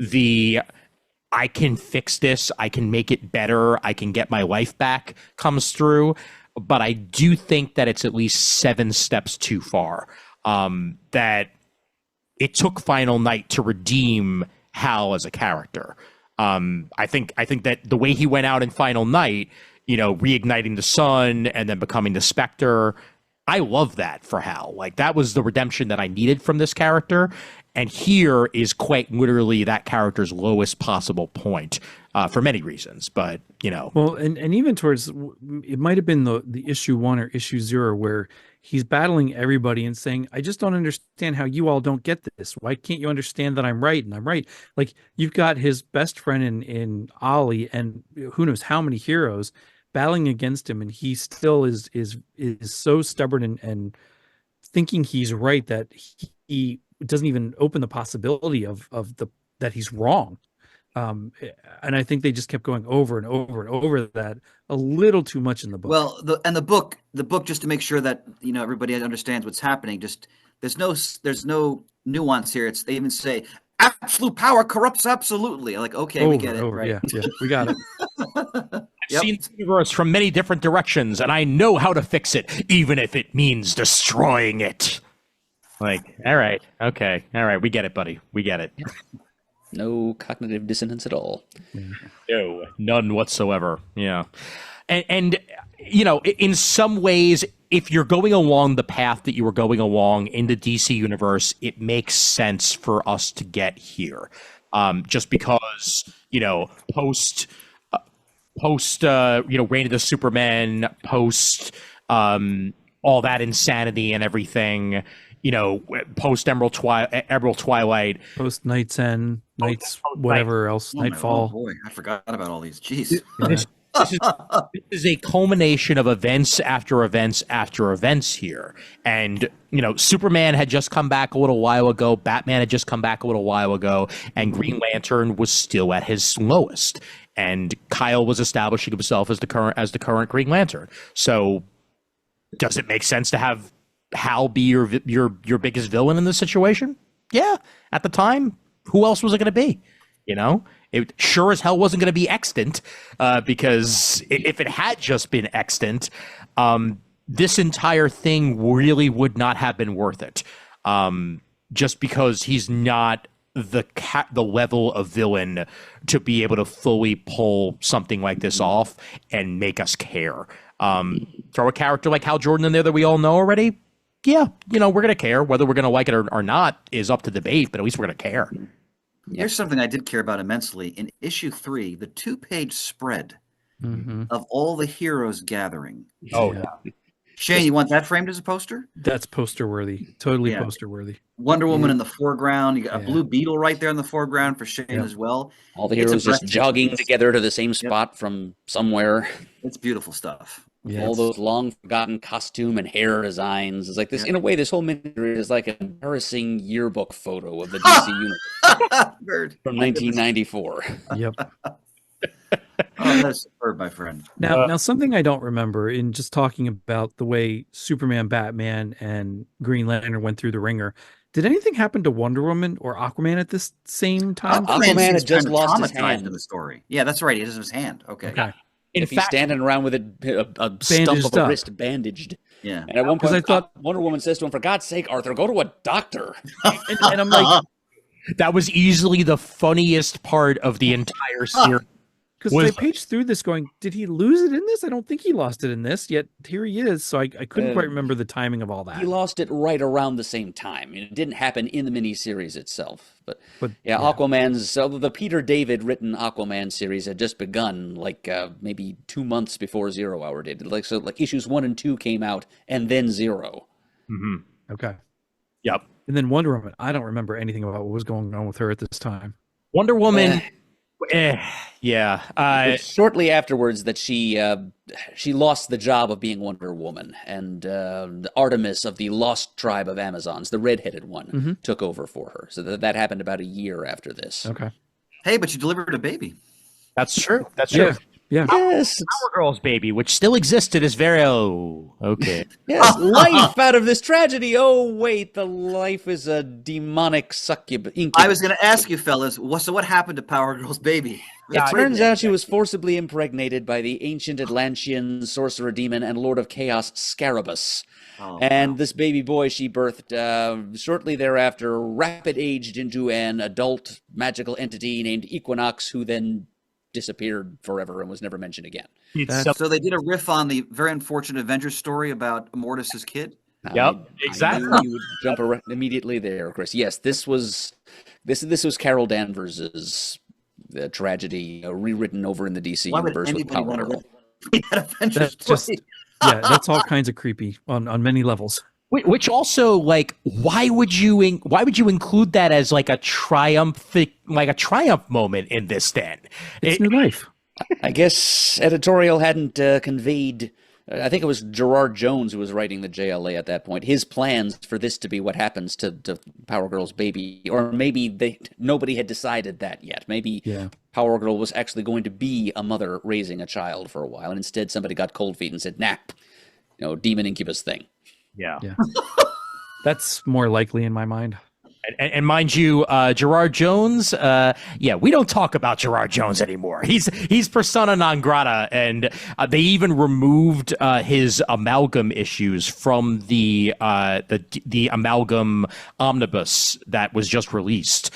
I can fix this, I can make it better, I can get my life back comes through. But I do think that it's at least 7 steps too far. That it took Final Night to redeem Hal as a character. I think that the way he went out in Final Night, reigniting the sun and then becoming the Spectre, I love that for Hal. Like, that was the redemption that I needed from this character. And here is quite literally that character's lowest possible point for many reasons. But, Well, and even towards, it might have been the issue 1 or issue 0 where he's battling everybody and saying, I just don't understand how you all don't get this. Why can't you understand that I'm right and I'm right? Like, you've got his best friend in Ollie and who knows how many heroes battling against him, and he still is so stubborn and thinking he's right that he doesn't even open the possibility of that he's wrong. And I think they just kept going over and over and over that a little too much in the book. Well, the book, just to make sure that everybody understands what's happening. Just there's no nuance here. They even say absolute power corrupts absolutely. Like, okay, we get it, right? Yeah, we got it. I've seen the universe from many different directions, and I know how to fix it, even if it means destroying it. Like, all right, okay, all right, we get it, buddy. We get it. No cognitive dissonance at all. No, none whatsoever. Yeah. And in some ways, if you're going along the path that you were going along in the DC universe, it makes sense for us to get here. Just because, post Reign of the Superman, post all that insanity and everything, post Emerald Twilight, post Night's End, whatever else, Nightfall. Oh boy, I forgot about all these. Jeez. This is a culmination of events after events after events here. And, Superman had just come back a little while ago, Batman had just come back a little while ago, and Green Lantern was still at his lowest. And Kyle was establishing himself as the current Green Lantern. So does it make sense to have Hal be your biggest villain in this situation? Yeah. At the time, who else was it going to be? It sure as hell wasn't going to be Extant, because if it had just been Extant, this entire thing really would not have been worth it. Just because he's not the level of villain to be able to fully pull something like this off and make us care. Throw a character like Hal Jordan in there that we all know already. Yeah, we're going to care. Whether we're going to like it or not is up to debate, but at least we're going to care. Here's something I did care about immensely. In issue 3, the 2-page spread of all the heroes gathering. Oh, yeah. Shane, you want that framed as a poster? That's poster worthy. Totally poster worthy. Wonder Woman in the foreground. You got a Blue Beetle right there in the foreground for Shane as well. All the heroes just jogging together to the same spot from somewhere. It's beautiful stuff. Yeah, all those long forgotten costume and hair designs. It's like this, in a way, this whole miniseries is like an embarrassing yearbook photo of the DC universe from 1994. Yep. Oh, that's superb, my friend. Now, something I don't remember in just talking about the way Superman, Batman, and Green Lantern went through the ringer. Did anything happen to Wonder Woman or Aquaman at this same time? Aquaman had just lost his hand in the story. Yeah, that's right. He has his hand. Okay. If he's standing around with a stump of a wrist bandaged. Yeah. And at one point, I thought Wonder Woman says to him, "For God's sake, Arthur, go to a doctor." and I'm like, that was easily the funniest part of the entire series. Because they paged through this going, did he lose it in this? I don't think he lost it in this, yet here he is. So I couldn't quite remember the timing of all that. He lost it right around the same time. It didn't happen in the miniseries itself. But Aquaman's, the Peter David written Aquaman series had just begun maybe 2 months before 0 Hour did. Like issues 1 and 2 came out and then 0. Mm-hmm. Okay. Yep. And then Wonder Woman, I don't remember anything about what was going on with her at this time. Wonder Woman... yeah. Shortly afterwards, that she lost the job of being Wonder Woman, and Artemis of the Lost Tribe of Amazons, the redheaded one, took over for her. So that happened about a year after this. Okay. Hey, but you delivered a baby. That's true. That's true. Yeah. Yes. Power Girl's baby, which still existed, is very okay. Yes, life out of this tragedy. Oh wait, the life is a demonic succubus. I was going to ask you, fellas. So what happened to Power Girl's baby? It turns out she was forcibly impregnated by the ancient Atlantean sorcerer demon and Lord of Chaos Scarabus. And this baby boy she birthed shortly thereafter rapid aged into an adult magical entity named Equinox, who then disappeared forever and was never mentioned again. So they did a riff on the very unfortunate Avengers story about Immortus's kid. Yep, exactly. I knew you would jump immediately there, Chris. Yes, this was Carol Danvers's tragedy rewritten over in the DC universe with Power Girl. That's all kinds of creepy on many levels. Which also, like, why would you include that as like a triumph moment in this? Then it's new life. I guess editorial hadn't conveyed. I think it was Gerard Jones who was writing the JLA at that point. His plans for this to be what happens to Power Girl's baby, or maybe nobody had decided that yet. Maybe Power Girl was actually going to be a mother raising a child for a while, and instead somebody got cold feet and said, "Nah, demon incubus thing." Yeah. That's more likely in my mind. And mind you, Gerard Jones, we don't talk about Gerard Jones anymore. He's persona non grata, and they even removed his amalgam issues from the amalgam omnibus that was just released,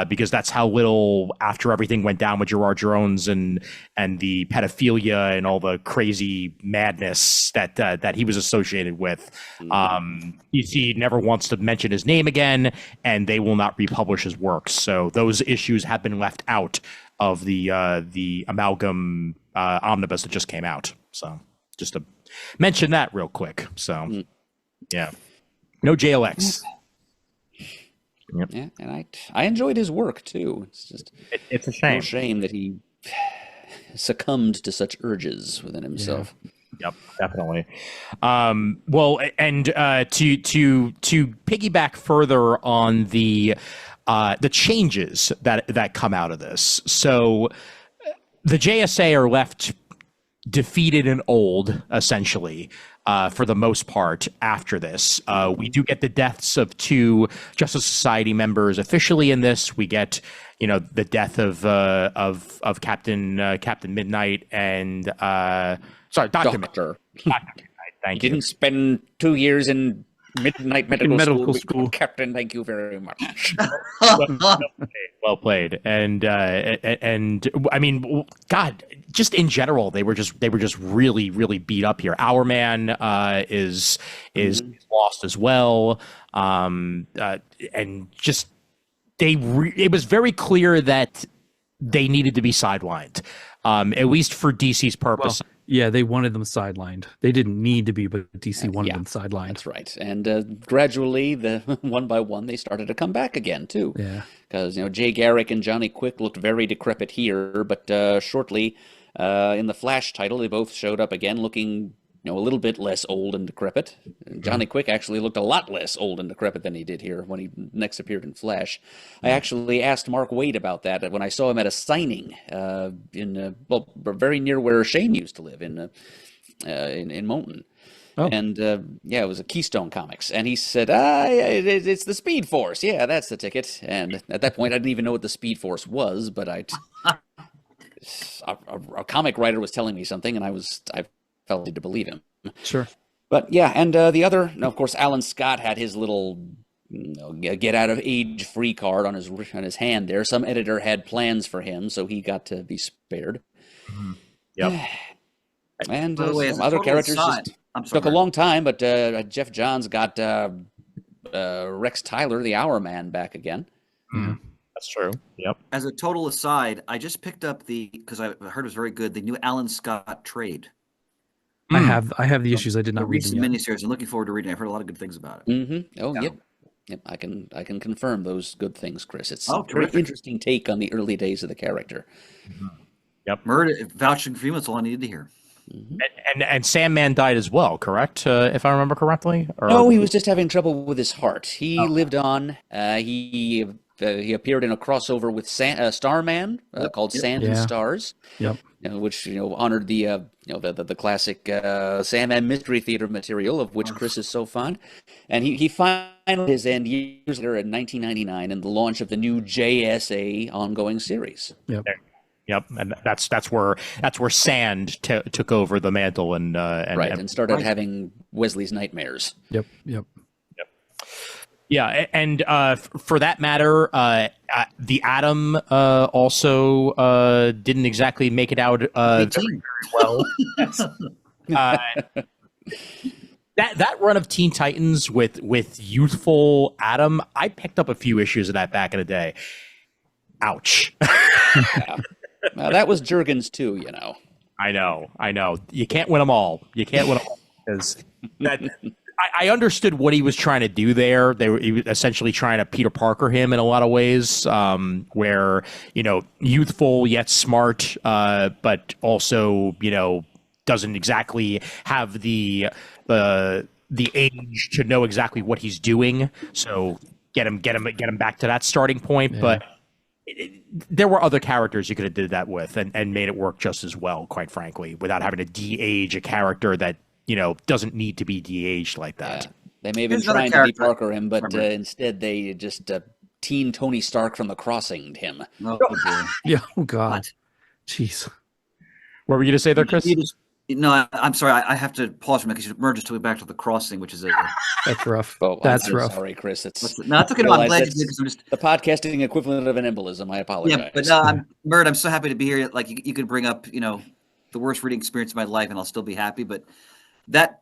because that's how little, after everything went down with Gerard Jones and the pedophilia and all the crazy madness that he was associated with. DC never wants to mention his name again, and they will not republish his works. So those issues have been left out of the amalgam omnibus that just came out. So just to mention that real quick. So yeah, no JLX. Yep. Yeah, and I enjoyed his work too. It's a shame. Shame that he succumbed to such urges within himself. Yeah. Yep, definitely. Well, and to piggyback further on the changes that come out of this. So the JSA are left defeated and old, essentially, for the most part. After this, we do get the deaths of 2 Justice Society members officially in this. We get, the death of Captain Midnight and Dr. Midnight. Thank you. Didn't spend 2 years in Midnight Medical School. Captain, thank you very much. Well played. And I mean, God, just in general, they were just really, really beat up here. Our Man is lost as well. And just it was very clear that they needed to be sidelined, at least for DC's purpose. Well, yeah, they wanted them sidelined. They didn't need to be, but DC wanted them sidelined. That's right. And gradually, one by one, they started to come back again, too. Yeah. Because, Jay Garrick and Johnny Quick looked very decrepit here, but shortly in the Flash title, they both showed up again looking a little bit less old and decrepit. Johnny Quick actually looked a lot less old and decrepit than he did here when he next appeared in Flash. I actually asked Mark Waid about that when I saw him at a signing very near where Shane used to live in Mountain. Oh. And it was a Keystone Comics, and he said, it's the Speed Force. Yeah, that's the ticket. And at that point, I didn't even know what the Speed Force was, but a comic writer was telling me something, and I felt to believe him. Sure. But yeah, and the other, of course, Alan Scott had his little get out of age free card on his hand there. Some editor had plans for him, so he got to be spared. Mm-hmm. Yep. And some other characters took a long time, but Jeff Johns got Rex Tyler, the Hour Man, back again. Mm-hmm. That's true. Yep. As a total aside, I just picked up because I heard it was very good, the new Alan Scott trade. I have the issues. I did not read them yet. Miniseries. I'm looking forward to reading it. I've heard a lot of good things about it. Mm-hmm. Oh, yep. I can confirm those good things, Chris. It's a very interesting take on the early days of the character. Mm-hmm. Yep. Murdough vouching for you. That's all I needed to hear. Mm-hmm. And Sandman died as well, correct? If I remember correctly. No, he was just having trouble with his heart. He lived on. He appeared in a crossover with Starman called Sand and Stars. Yep. Which honored the classic Sandman Mystery Theater material of which Chris is so fond, and he finally his end years later in 1999 in the launch of the new JSA ongoing series. Yep, and that's where Sand took over the mantle and started having Wesley's nightmares. Yep. And for that matter, the Atom also didn't exactly make it out very, very well. uh, that run of Teen Titans with youthful Atom, I picked up a few issues of that back in the day. Ouch. Yeah. Well, that was Jurgens too, you know. I know. You can't win them all. Because I understood what he was trying to do there. He was essentially trying to Peter Parker him in a lot of ways, where, youthful yet smart, but also, doesn't exactly have the age to know exactly what he's doing. So get him back to that starting point. Yeah. But there were other characters you could have did that with and made it work just as well, quite frankly, without having to de-age a character that, doesn't need to be de-aged like that. Yeah. They may have been trying to de-Parker him, but instead they just teen Tony Stark from the Crossing'd him. Oh, yeah. Oh, God. What? Jeez. What were you going to say there, Chris? No, I'm sorry. I have to pause for a minute because Murdough just took me back to the Crossing, which is a... That's rough. Oh, that's rough. Sorry, Chris. No, it's okay. I'm glad you did because I'm just... The podcasting equivalent of an embolism. I apologize. Yeah, but no, Murdough, I'm so happy to be here. Like, you could bring up, the worst reading experience of my life and I'll still be happy. But that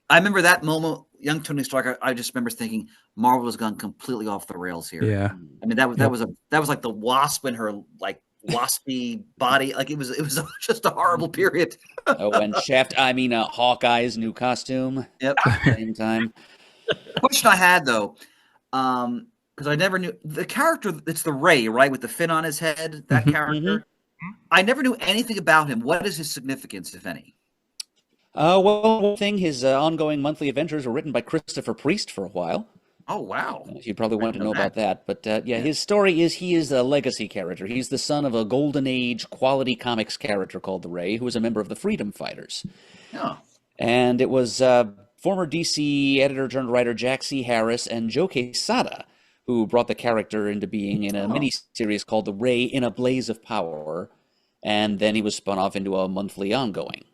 I remember that moment, young Tony Stark, I just remember thinking Marvel has gone completely off the rails here. Yeah. I mean, that was like the wasp in her, like, waspy body. Like, it was just a horrible period. And Hawkeye's new costume. Yep. At the same time. Question I had though, because I never knew the character. It's the Ray, right, with the fin on his head. That character. I never knew anything about him. What is his significance, if any? One thing, his ongoing monthly adventures were written by Christopher Priest for a while. Oh, wow. You probably want to know about that. But his story is he is a legacy character. He's the son of a golden age quality comics character called the Ray, who was a member of the Freedom Fighters. Oh. And it was former DC editor-turned-writer Jack C. Harris and Joe Quesada who brought the character into being in a miniseries called The Ray in a Blaze of Power. And then he was spun off into a monthly ongoing.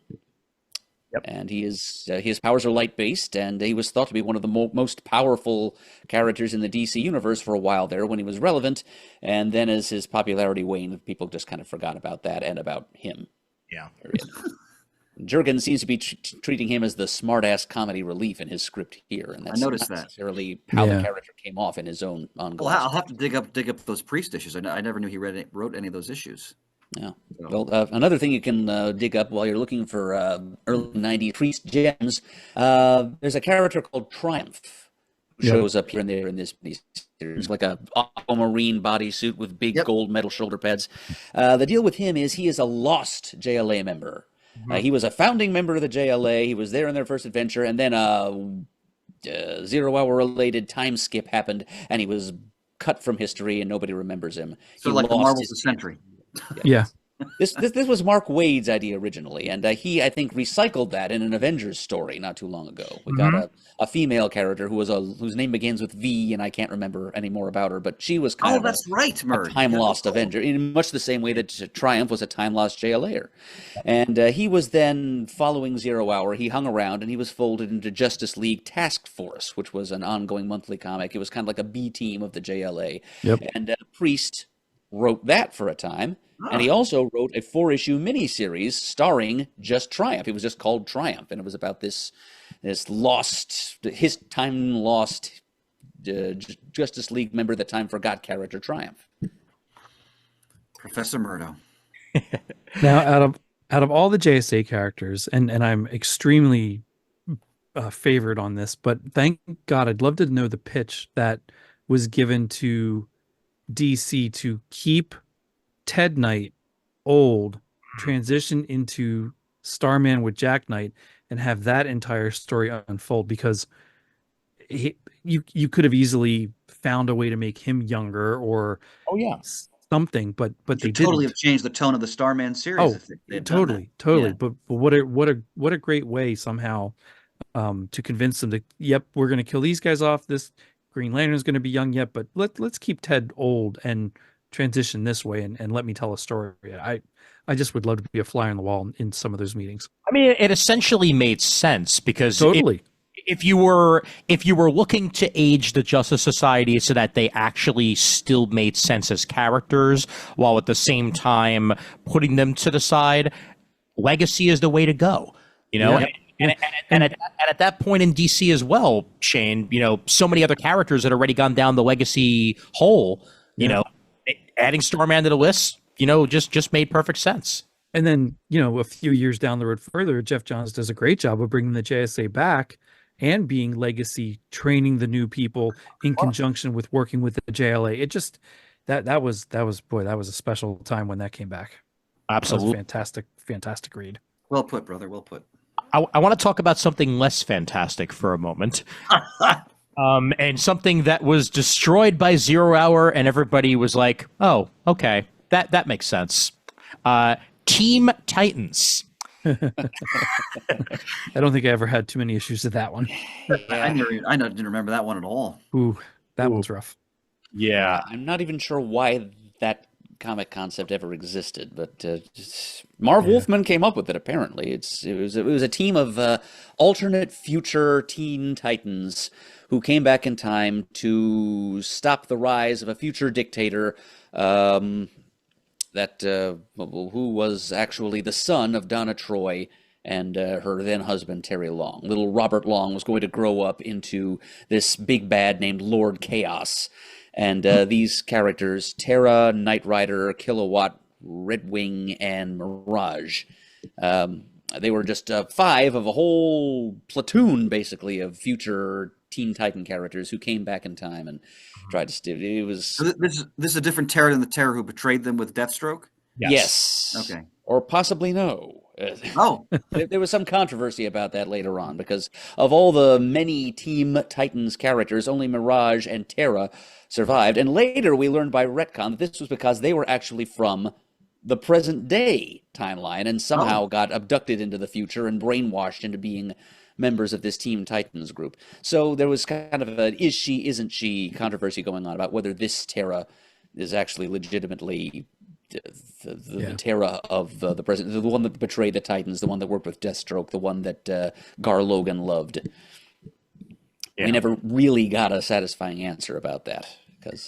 Yep. And his powers are light-based, and he was thought to be one of the most powerful characters in the DC universe for a while there when he was relevant. And then as his popularity waned, people just kind of forgot about that and about him. Yeah. Jurgens seems to be treating him as the smart-ass comedy relief in his script here, and that's not necessarily how the character came off in his own ongoing. Well, I'll have to dig up those Priest issues. I never knew he wrote any of those issues. Yeah. Well, another thing you can dig up while you're looking for early 90s Priest gems, there's a character called Triumph who shows up here and there in this series, like a aquamarine bodysuit with big gold metal shoulder pads. The deal with him is he is a lost JLA member. He was a founding member of the JLA. He was there in their first adventure, and then a 0 Hour related time skip happened, and he was cut from history, and nobody remembers him. So like the Marvels of Century. Yeah. This was Mark Waid's idea originally, and he, I think, recycled that in an Avengers story not too long ago. We got a female character whose name begins with V, and I can't remember any more about her, but she was kind of a time-lost Avenger, in much the same way that Triumph was a time-lost JLA'er. And he was then, following 0 Hour, he hung around, and he was folded into Justice League Task Force, which was an ongoing monthly comic. It was kind of like a B team of the JLA. Yep. And Priest wrote that for a time. And he also wrote a 4-issue miniseries starring just Triumph. It was just called Triumph, and it was about this time-lost Justice League member that time forgot character Triumph. Professor Murdough. Now, out of all the JSA characters, and I'm extremely favored on this, but thank God, I'd love to know the pitch that was given to DC to keep Ted Knight old, transition into Starman with Jack Knight, and have that entire story unfold, because you could have easily found a way to make him younger or something, but they totally didn't. Have changed the tone of the Starman series. Totally. Yeah. But what a great way somehow to convince them that we're going to kill these guys off. This Green Lantern's going to be young yet, but let's keep Ted old and transition this way and let me tell a story. I just would love to be a fly on the wall in some of those meetings. I mean, it essentially made sense because totally. if you were looking to age the Justice Society so that they actually still made sense as characters, while at the same time putting them to the side, Legacy is the way to go. And at that point in DC as well, Shane, so many other characters had already gone down the Legacy hole. Adding Starman to the list, just made perfect sense. And then, a few years down the road further, Jeff Johns does a great job of bringing the JSA back and being Legacy, training the new people in conjunction with working with the JLA. It just that was a special time when that came back. Absolutely. That was fantastic read. Well put, brother. Well put. I want to talk about something less fantastic for a moment. And something that was destroyed by 0 Hour, and everybody was like, oh, okay, that makes sense. Team Titans. I don't think I ever had too many issues with that one. I didn't remember that one at all. Ooh, that one's rough. Yeah. I'm not even sure why that comic concept ever existed, but Marv Wolfman came up with it. Apparently, it was a team of alternate future Teen Titans who came back in time to stop the rise of a future dictator. Who was actually the son of Donna Troy and her then husband Terry Long. Little Robert Long was going to grow up into this big bad named Lord Chaos. And these characters, Terra, Knight Rider, Kilowatt, Red Wing, and Mirage, they were just 5 of a whole platoon, basically, of future Teen Titan characters who came back in time and tried to steal. It was. So this is a different Terra than the Terra who betrayed them with Deathstroke? Yes. Okay. Or possibly no. Oh. There was some controversy about that later on, because of all the many Team Titans characters, only Mirage and Terra survived. And later we learned by retcon that this was because they were actually from the present day timeline and somehow got abducted into the future and brainwashed into being members of this Team Titans group. So there was kind of an is she, isn't she controversy going on about whether this Terra is actually legitimately the Terra of the present, the one that betrayed the Titans, the one that worked with Deathstroke, the one that Gar Logan loved. Yeah. We never really got a satisfying answer about that, because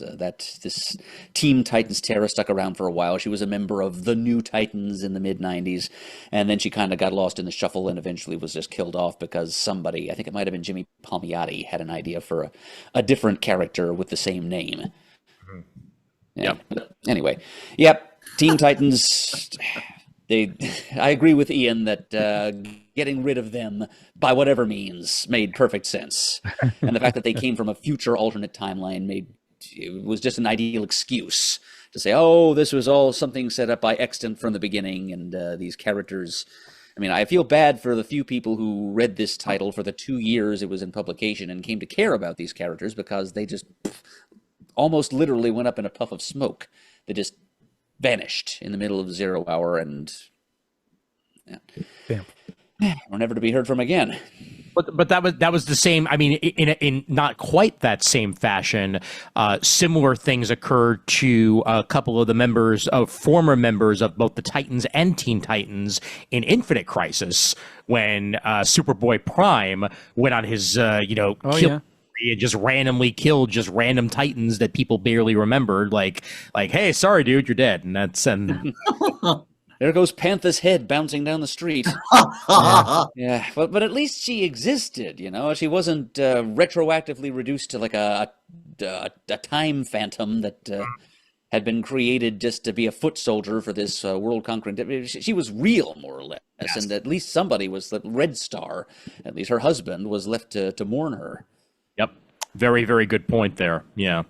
this Team Titans Terra stuck around for a while. She was a member of the New Titans in the mid-90s, and then she kind of got lost in the shuffle and eventually was just killed off because somebody, I think it might have been Jimmy Palmiotti, had an idea for a different character with the same name. Mm-hmm. Yeah. Yep. Anyway, Team Titans, I agree with Ian that getting rid of them by whatever means made perfect sense. And the fact that they came from a future alternate timeline it was just an ideal excuse to say, oh, this was all something set up by Extant from the beginning, and these characters. I mean, I feel bad for the few people who read this title for the 2 years it was in publication and came to care about these characters, because they just almost literally went up in a puff of smoke. They just vanished in the middle of 0 Hour and were never to be heard from again. But that was the same. I mean, in not quite that same fashion. Similar things occurred to a couple of the former members of both the Titans and Teen Titans in Infinite Crisis, when Superboy Prime went on his kill. And just randomly killed just random Titans that people barely remembered. Like, hey, sorry, dude, you're dead. And there goes Panther's head bouncing down the street. Yeah, but at least she existed. She wasn't retroactively reduced to like a time phantom that had been created just to be a foot soldier for this world conquering. She was real, more or less, yes. And at least somebody was the Red Star. At least her husband was left to mourn her. Yep. Very, very good point there. Yeah.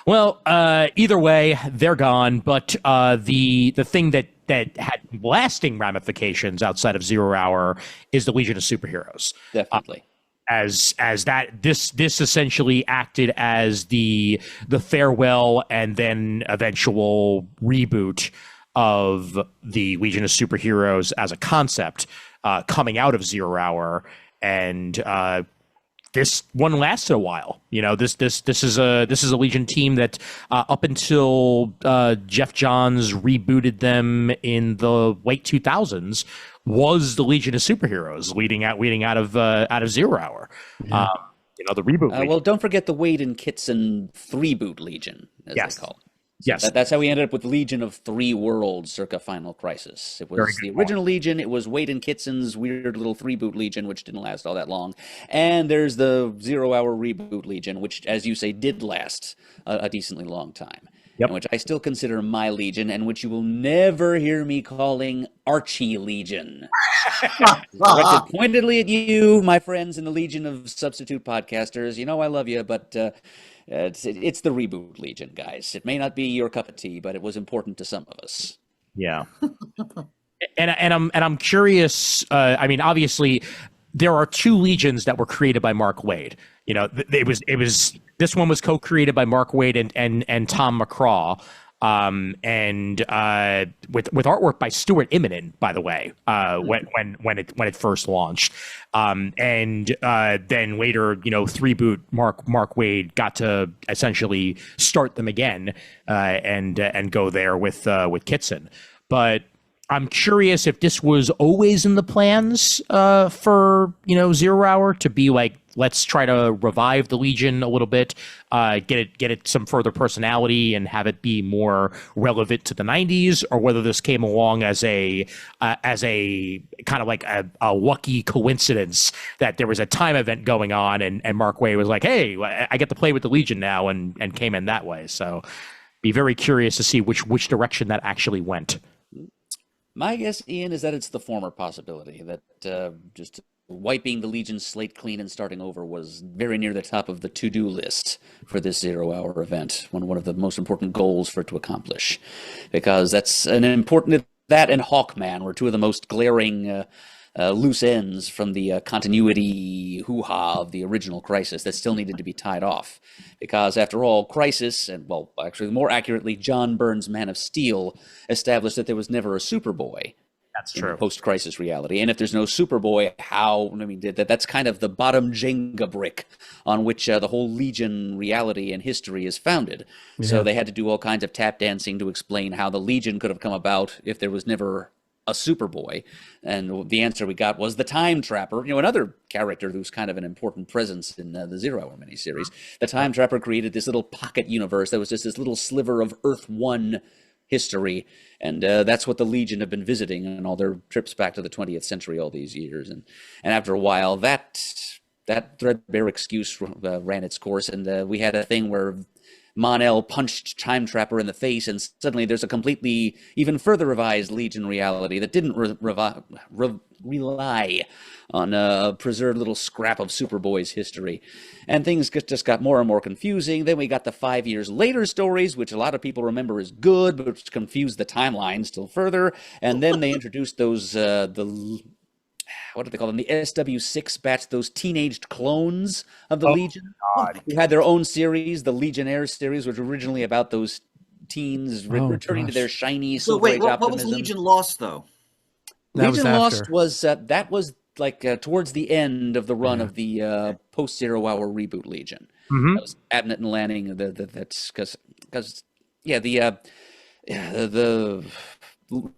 Well, either way, they're gone. But the thing that had lasting ramifications outside of 0 Hour is the Legion of Superheroes. Definitely. As that this essentially acted as the farewell and then eventual reboot of the Legion of Superheroes as a concept, coming out of 0 Hour, and this one lasted a while. This is a Legion team that up until Jeff Johns rebooted them in the late 2000s was the Legion of Superheroes, leading out of Zero Hour. Yeah. The reboot. Legion. Well, don't forget the Wade and Kitson 3-boot Legion, as Yes. they call it. Yes. That's how we ended up with Legion of Three Worlds circa Final Crisis. It was the original Legion. It was Wade and Kitson's weird little 3-boot Legion, which didn't last all that long. And there's the 0 Hour reboot Legion, which, as you say, did last a decently long time. Yep. And which I still consider my Legion, and which you will never hear me calling Archie Legion. Directed pointedly at you, my friends in the Legion of Substitute Podcasters. You know I love you, but... it's the reboot Legion, guys. It may not be your cup of tea, but it was important to some of us. Yeah. and I'm curious. Obviously, there are two Legions that were created by Mark Waid. It was this one was co-created by Mark Waid and Tom McCraw. With artwork by Stuart Immonen, by the way, when it first launched, then later, 3-boot Mark Waid got to essentially start them again, and go there with Kitson. But I'm curious if this was always in the plans for 0 Hour to be like, let's try to revive the Legion a little bit, get it some further personality and have it be more relevant to the 90s, or whether this came along as a kind of like a lucky coincidence that there was a time event going on and Mark Waid was like, hey, I get to play with the Legion now, and came in that way. So be very curious to see which direction that actually went. My guess, Ian, is that it's the former possibility, that just wiping the Legion's slate clean and starting over was very near the top of the to-do list for this 0 Hour event, one of the most important goals for it to accomplish, because that's an important... That and Hawkman were two of the most glaring loose ends from the continuity hoo-ha of the original Crisis that still needed to be tied off. Because after all, Crisis, and well, actually more accurately, John Byrne's Man of Steel, established that there was never a Superboy. That's true. Post-Crisis reality. And if there's no Superboy, that's kind of the bottom Jenga brick on which the whole Legion reality and history is founded. Yeah. So they had to do all kinds of tap dancing to explain how the Legion could have come about if there was never a Superboy. And the answer we got was the Time Trapper, another character who's kind of an important presence in the 0 Hour miniseries. The Time Trapper created this little pocket universe that was just this little sliver of Earth-1 history, and that's what the Legion have been visiting on all their trips back to the 20th century all these years. And after a while, that threadbare excuse ran its course, and we had a thing where Mon-El punched Time Trapper in the face, and suddenly there's a completely, even further revised Legion reality that didn't rely on a preserved little scrap of Superboy's history. And things just got more and more confusing. Then we got the 5 years later stories, which a lot of people remember as good, but which confused the timeline still further. And then they introduced those, what do they call them? The SW6 batch, those teenaged clones of the Legion, who had their own series, the Legionnaires series, which was originally about those teens returning to their shiny Silver Age optimism. What was Legion Lost, though? Legion Lost was that was like towards the end of the run of the post 0 Hour reboot Legion. Mm-hmm. That was Abnett and Lanning. That's because the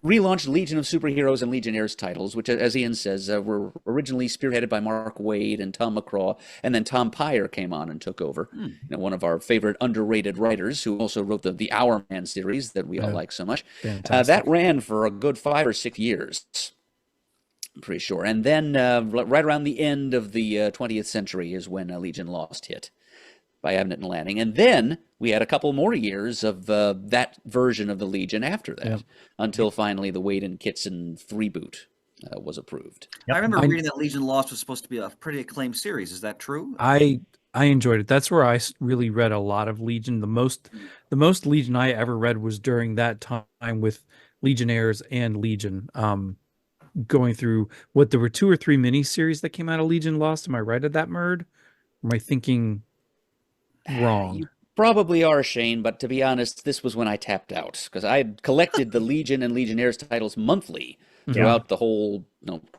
relaunched Legion of Superheroes and Legionnaires titles, which, as Ian says, were originally spearheaded by Mark Waid and Tom McCraw, and then Tom Pyre came on and took over. One of our favorite underrated writers, who also wrote the Hour Man series that we all like so much. That ran for a good 5 or 6 years, I'm pretty sure. And then right around the end of the 20th century is when Legion Lost hit by Abnett and Lanning. And then we had a couple more years of that version of the Legion after that, until finally the Waid and Kitson 3-boot was approved. I remember reading that Legion Lost was supposed to be a pretty acclaimed series. Is that true? I enjoyed it. That's where I really read a lot of Legion. The most Legion I ever read was during that time with Legionnaires and Legion. Going through there were 2 or 3 miniseries that came out of Legion Lost. Am I right at that, Murd? Or am I thinking wrong? You probably are, Shane, but to be honest, this was when I tapped out, because I had collected the Legion and Legionnaires titles monthly throughout the whole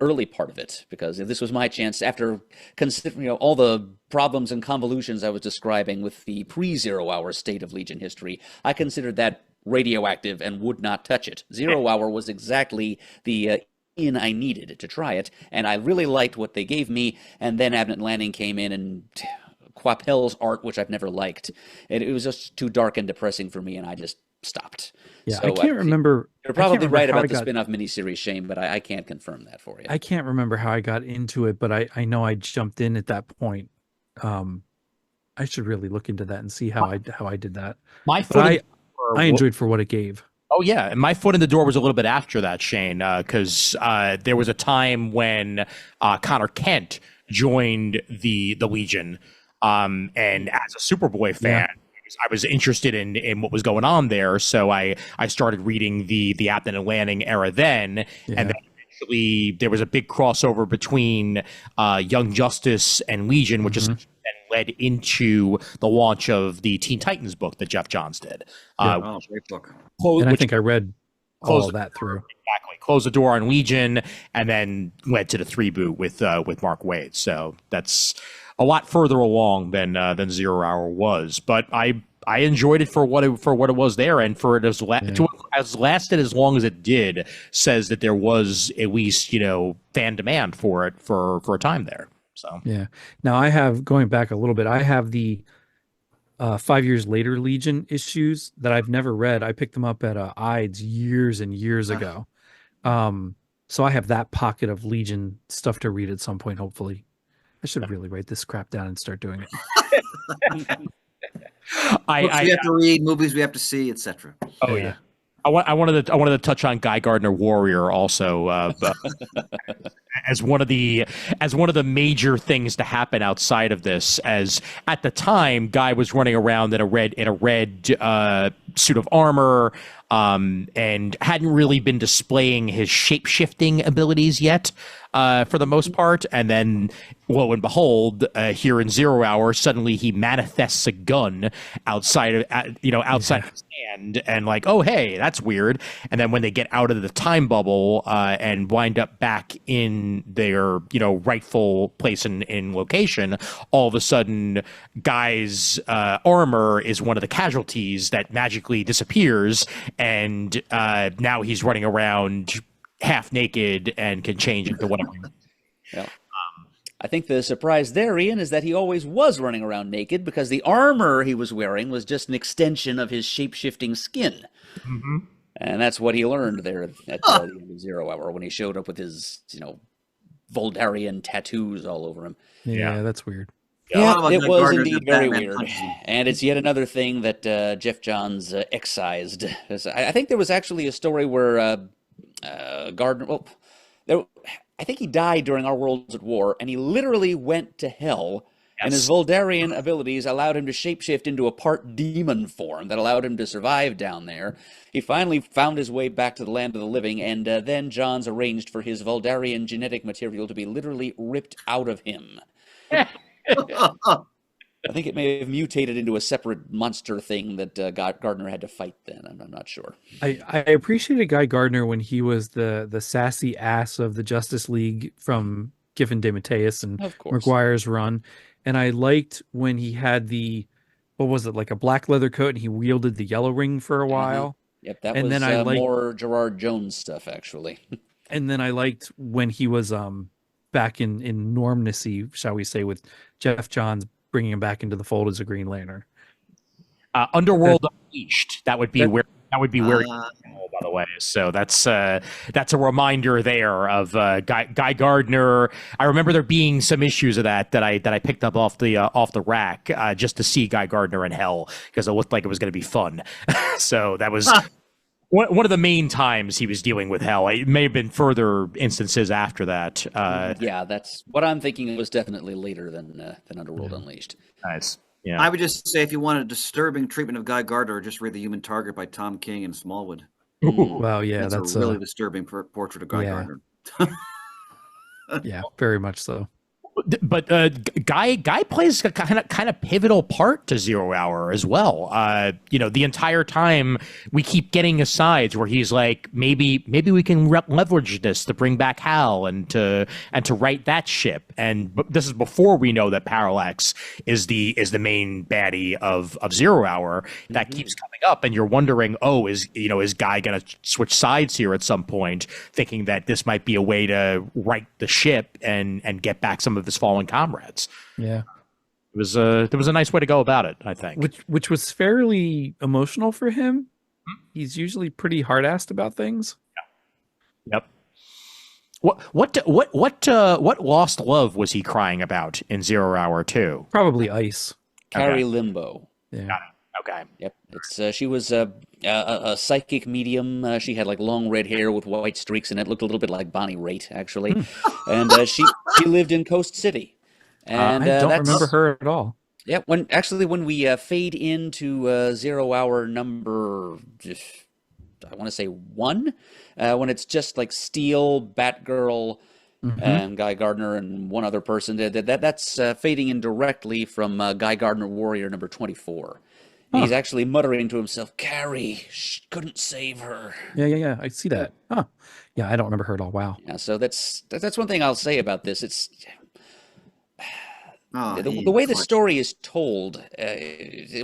early part of it, because this was my chance after considering all the problems and convolutions I was describing with the pre-Zero Hour state of Legion history. I considered that radioactive and would not touch it. Zero Hour was exactly the in I needed to try it, and I really liked what they gave me. And then Abnett Lanning came in and Quapel's art, which I've never liked. It was just too dark and depressing for me, and I just stopped. Yeah, so I can't remember. You're probably right about the spin-off miniseries, Shane, but I can't confirm that for you. I can't remember how I got into it, but I know I jumped in at that point. I should really look into that and see how I did that. I enjoyed for what it gave. Oh yeah, and my foot in the door was a little bit after that, Shane, because there was a time when Connor Kent joined the Legion, and as a Superboy fan, I was interested in what was going on there, so I started reading the Abnett and Lanning era then, and then eventually there was a big crossover between Young Justice and Legion, which is then led into the launch of the Teen Titans book that Jeff Johns did. Great book. And I think I read all that through. Exactly. Closed the door on Legion and then led to the 3-boot with Mark Waid. So that's a lot further along than Zero Hour was. But I enjoyed it for what it was there, and for it to has lasted as long as it did says that there was at least fan demand for it for a time there. So yeah. Now I have, going back a little bit, I have the 5 years later Legion issues that I've never read. I picked them up at Ides years and years ago. So I have that pocket of Legion stuff to read at some point, hopefully. I should really write this crap down and start doing it. We have to read, movies we have to see, etc. Oh yeah. I wanted to touch on Guy Gardner Warrior also, as one of the major things to happen outside of this. As at the time, Guy was running around in a red suit of armor, and hadn't really been displaying his shape-shifting abilities yet, for the most part. And then, lo and behold, here in Zero Hour, suddenly he manifests a gun outside of his hand, and like, oh hey, that's weird. And then when they get out of the time bubble and wind up back in their rightful place in location, all of a sudden, Guy's armor is one of the casualties that magically disappears, and now he's running around half naked and can change into whatever. Yeah. I think the surprise there, Ian, is that he always was running around naked, because the armor he was wearing was just an extension of his shape-shifting skin. Mm-hmm. And that's what he learned there at the end of Zero Hour, when he showed up with his, Voldarian tattoos all over him. Yeah, that's weird. Yeah, it was indeed very weird. And it's yet another thing that Jeff Johns excised. I think there was actually a story where Gardner... I think he died during Our Worlds at War, and he literally went to hell, and his Voldarian abilities allowed him to shapeshift into a part demon form that allowed him to survive down there. He finally found his way back to the land of the living, and then Johns arranged for his Voldarian genetic material to be literally ripped out of him. I think it may have mutated into a separate monster thing that Gardner had to fight then. I'm not sure. I appreciated Guy Gardner when he was the sassy ass of the Justice League from Giffen DeMatteis and McGuire's run. And I liked when he had like a black leather coat, and he wielded the yellow ring for a while. Yep, that was more Gerard Jones stuff, actually. And then I liked when he was back in normnacy, shall we say, with Jeff Johns bringing him back into the fold as a Green Lantern. Underworld Unleashed. That would be where he by the way. So that's a reminder there of Guy Gardner. I remember there being some issues of that I picked up off the rack just to see Guy Gardner in hell, because it looked like it was going to be fun. So that was one of the main times he was dealing with hell. It may have been further instances after that. Yeah, that's what I'm thinking. It was definitely later than Underworld Unleashed. Nice. Yeah. I would just say, if you want a disturbing treatment of Guy Gardner, just read The Human Target by Tom King and Smallwood. Wow, yeah, that's a really disturbing portrait of Guy Gardner. Yeah, very much so. But Guy plays a kind of pivotal part to Zero Hour as well. The entire time we keep getting asides where he's like, maybe we can leverage this to bring back Hal and to right that ship. And this is before we know that Parallax is the main baddie of Zero Hour. That keeps coming up, and you're wondering, is Guy gonna switch sides here at some point, thinking that this might be a way to right the ship and get back some of his fallen comrades. Yeah, there was a nice way to go about it, I think. Which was fairly emotional for him. He's usually pretty hard-assed about things. Yeah. Yep. What lost love was he crying about in Zero Hour 2? Probably ice. Carrie Limbo. Yeah. Got it. Okay. Yep. It's she was a psychic medium. She had like long red hair with white streaks in it. Looked a little bit like Bonnie Raitt, actually. And she lived in Coast City. And I don't remember her at all. Yeah. When we fade into 0 hour number, I want to say 1, when it's just like Steel, Batgirl, and Guy Gardner and one other person. That's fading in directly from Guy Gardner Warrior number 24. He's actually muttering to himself, Carrie, couldn't save her. Yeah. I see that. Huh. Yeah, I don't remember her at all. Wow. Yeah, so that's one thing I'll say about this. It's the way the story is told.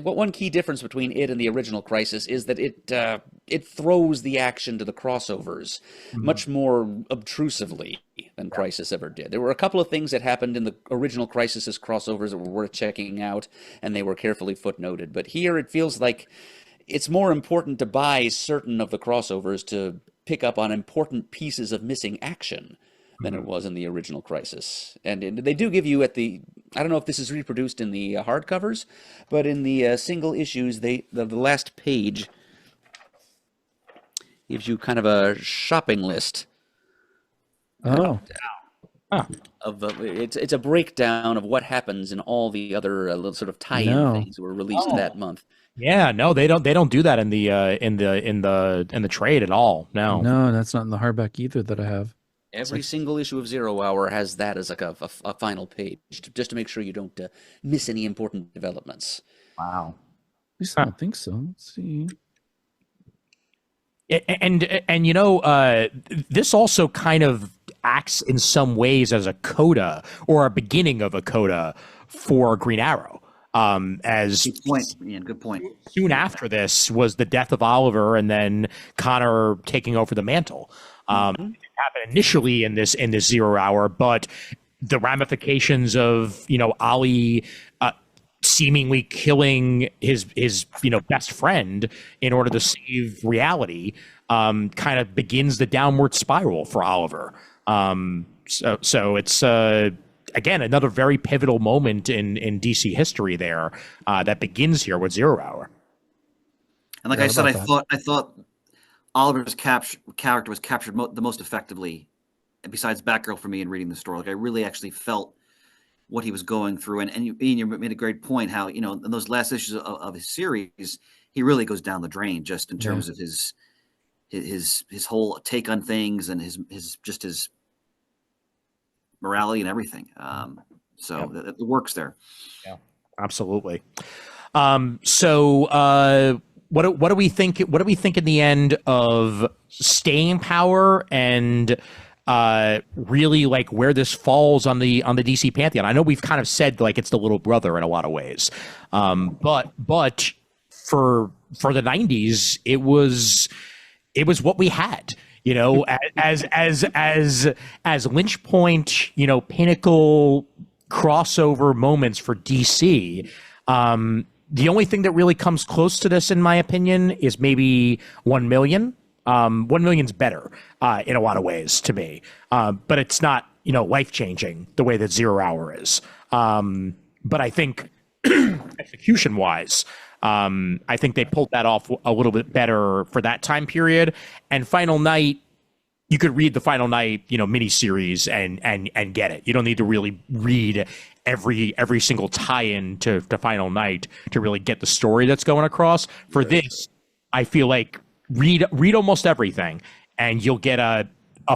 One key difference between it and the original Crisis is that it throws the action to the crossovers much more obtrusively than Crisis ever did. There were a couple of things that happened in the original Crisis's crossovers that were worth checking out, and they were carefully footnoted. But here it feels like it's more important to buy certain of the crossovers to pick up on important pieces of missing action than it was in the original Crisis. And they do give you I don't know if this is reproduced in the hardcovers, but in the single issues, the last page gives you kind of a shopping list. Oh. It's a breakdown of what happens in all the other little sort of tie-in things that were released that month. Yeah, no, they don't do that in the trade at all. No, that's not in the hardback either that I have. Every single issue of 0 Hour has that as like a final page, just to make sure you don't miss any important developments. Wow. At least I don't think so. Let's see. And this also kind of acts in some ways as a coda or a beginning of a coda for Green Arrow. As good point, Ian. Good point. Soon after this was the death of Oliver, and then Connor taking over the mantle. It happened initially in this 0 Hour, but the ramifications of Ollie seemingly killing his best friend in order to save reality kind of begins the downward spiral for Oliver. So it's again another very pivotal moment in DC history there that begins here with 0 Hour. And like I said, I thought Oliver's character was captured the most effectively, besides Batgirl, for me in reading the story. Like I really actually felt what he was going through, and you made a great point how in those last issues of his series he really goes down the drain just in terms of his whole take on things and his morality and everything. It works there. Yeah, absolutely. So what do we think? What do we think in the end of staying power and really like where this falls on the DC pantheon? I know we've kind of said like it's the little brother in a lot of ways, but for the 90s it was what we had, as Lynch point, pinnacle crossover moments for DC. The only thing that really comes close to this, in my opinion, is maybe 1 Million. 1 Million's better in a lot of ways to me, but it's not life-changing the way that 0 Hour is. But I think execution-wise, I think they pulled that off a little bit better for that time period. And Final Night, you could read the Final Night miniseries and get it. You don't need to really read every single tie-in to Final Night to really get the story that's going across. For this, I feel like read almost everything, and you'll get a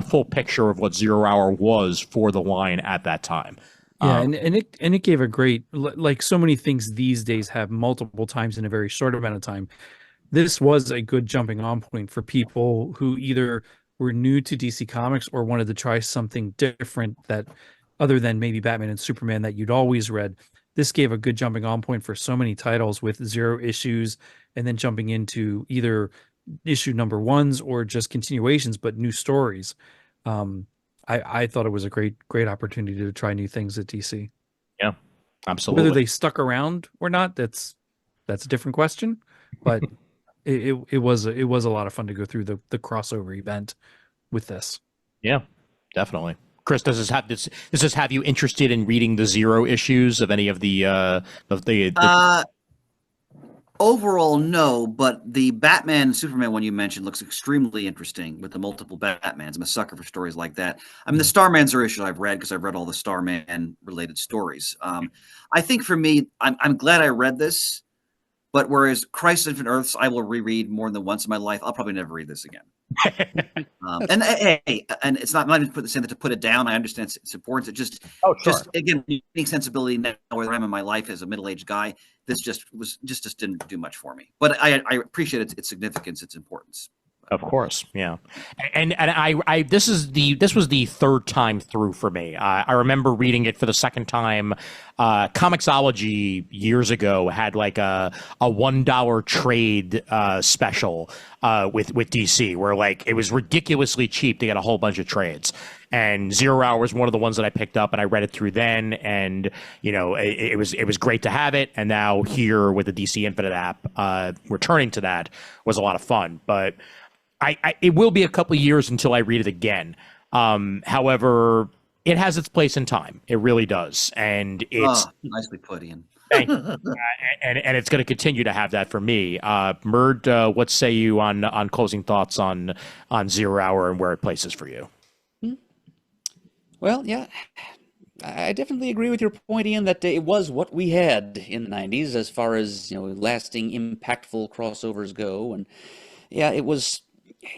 full picture of what 0 Hour was for the line at that time. Yeah, and it gave a great, like so many things these days have multiple times in a very short amount of time. This was a good jumping on point for people who either were new to DC Comics or wanted to try something different that other than maybe Batman and Superman that you'd always read. This gave a good jumping on point for so many titles with 0 issues and then jumping into either issue number ones or just continuations, but new stories. I thought it was a great opportunity to try new things at DC. Yeah, absolutely. Whether they stuck around or not, that's a different question. But it was a lot of fun to go through the crossover event with this. Yeah, definitely. Chris, does this have you interested in reading the 0 issues of any of the Overall, no, but the Batman Superman one you mentioned looks extremely interesting with the multiple Batmans. I'm a sucker for stories like that. I mean, the Starmans are issues I've read because I've read all the Starman related stories. I think for me, I'm glad I read this, but whereas Crisis on Infinite Earths I will reread more than once in my life, I'll probably never read this again. And it's not even saying that to put it down. I understand its importance. It just, just again, unique sensibility now where I am in my life as a middle-aged guy. This just didn't do much for me. But I appreciate its significance, its importance. Of course, yeah, and I this was the third time through for me. I remember reading it for the second time. Comixology years ago had like a $1 trade special with DC, where like it was ridiculously cheap to get a whole bunch of trades. And 0 Hour was one of the ones that I picked up, and I read it through then. And you know, it was great to have it. And now here with the DC Infinite app, returning to that was a lot of fun, but. It will be a couple of years until I read it again. However, it has its place in time. It really does, and it's nicely put, Ian. Thank you. And it's going to continue to have that for me. Murd, what say you on closing thoughts on 0 Hour and where it places for you? Well, yeah. I definitely agree with your point, Ian, that it was what we had in the 90s as far as, you know, lasting, impactful crossovers go. And yeah,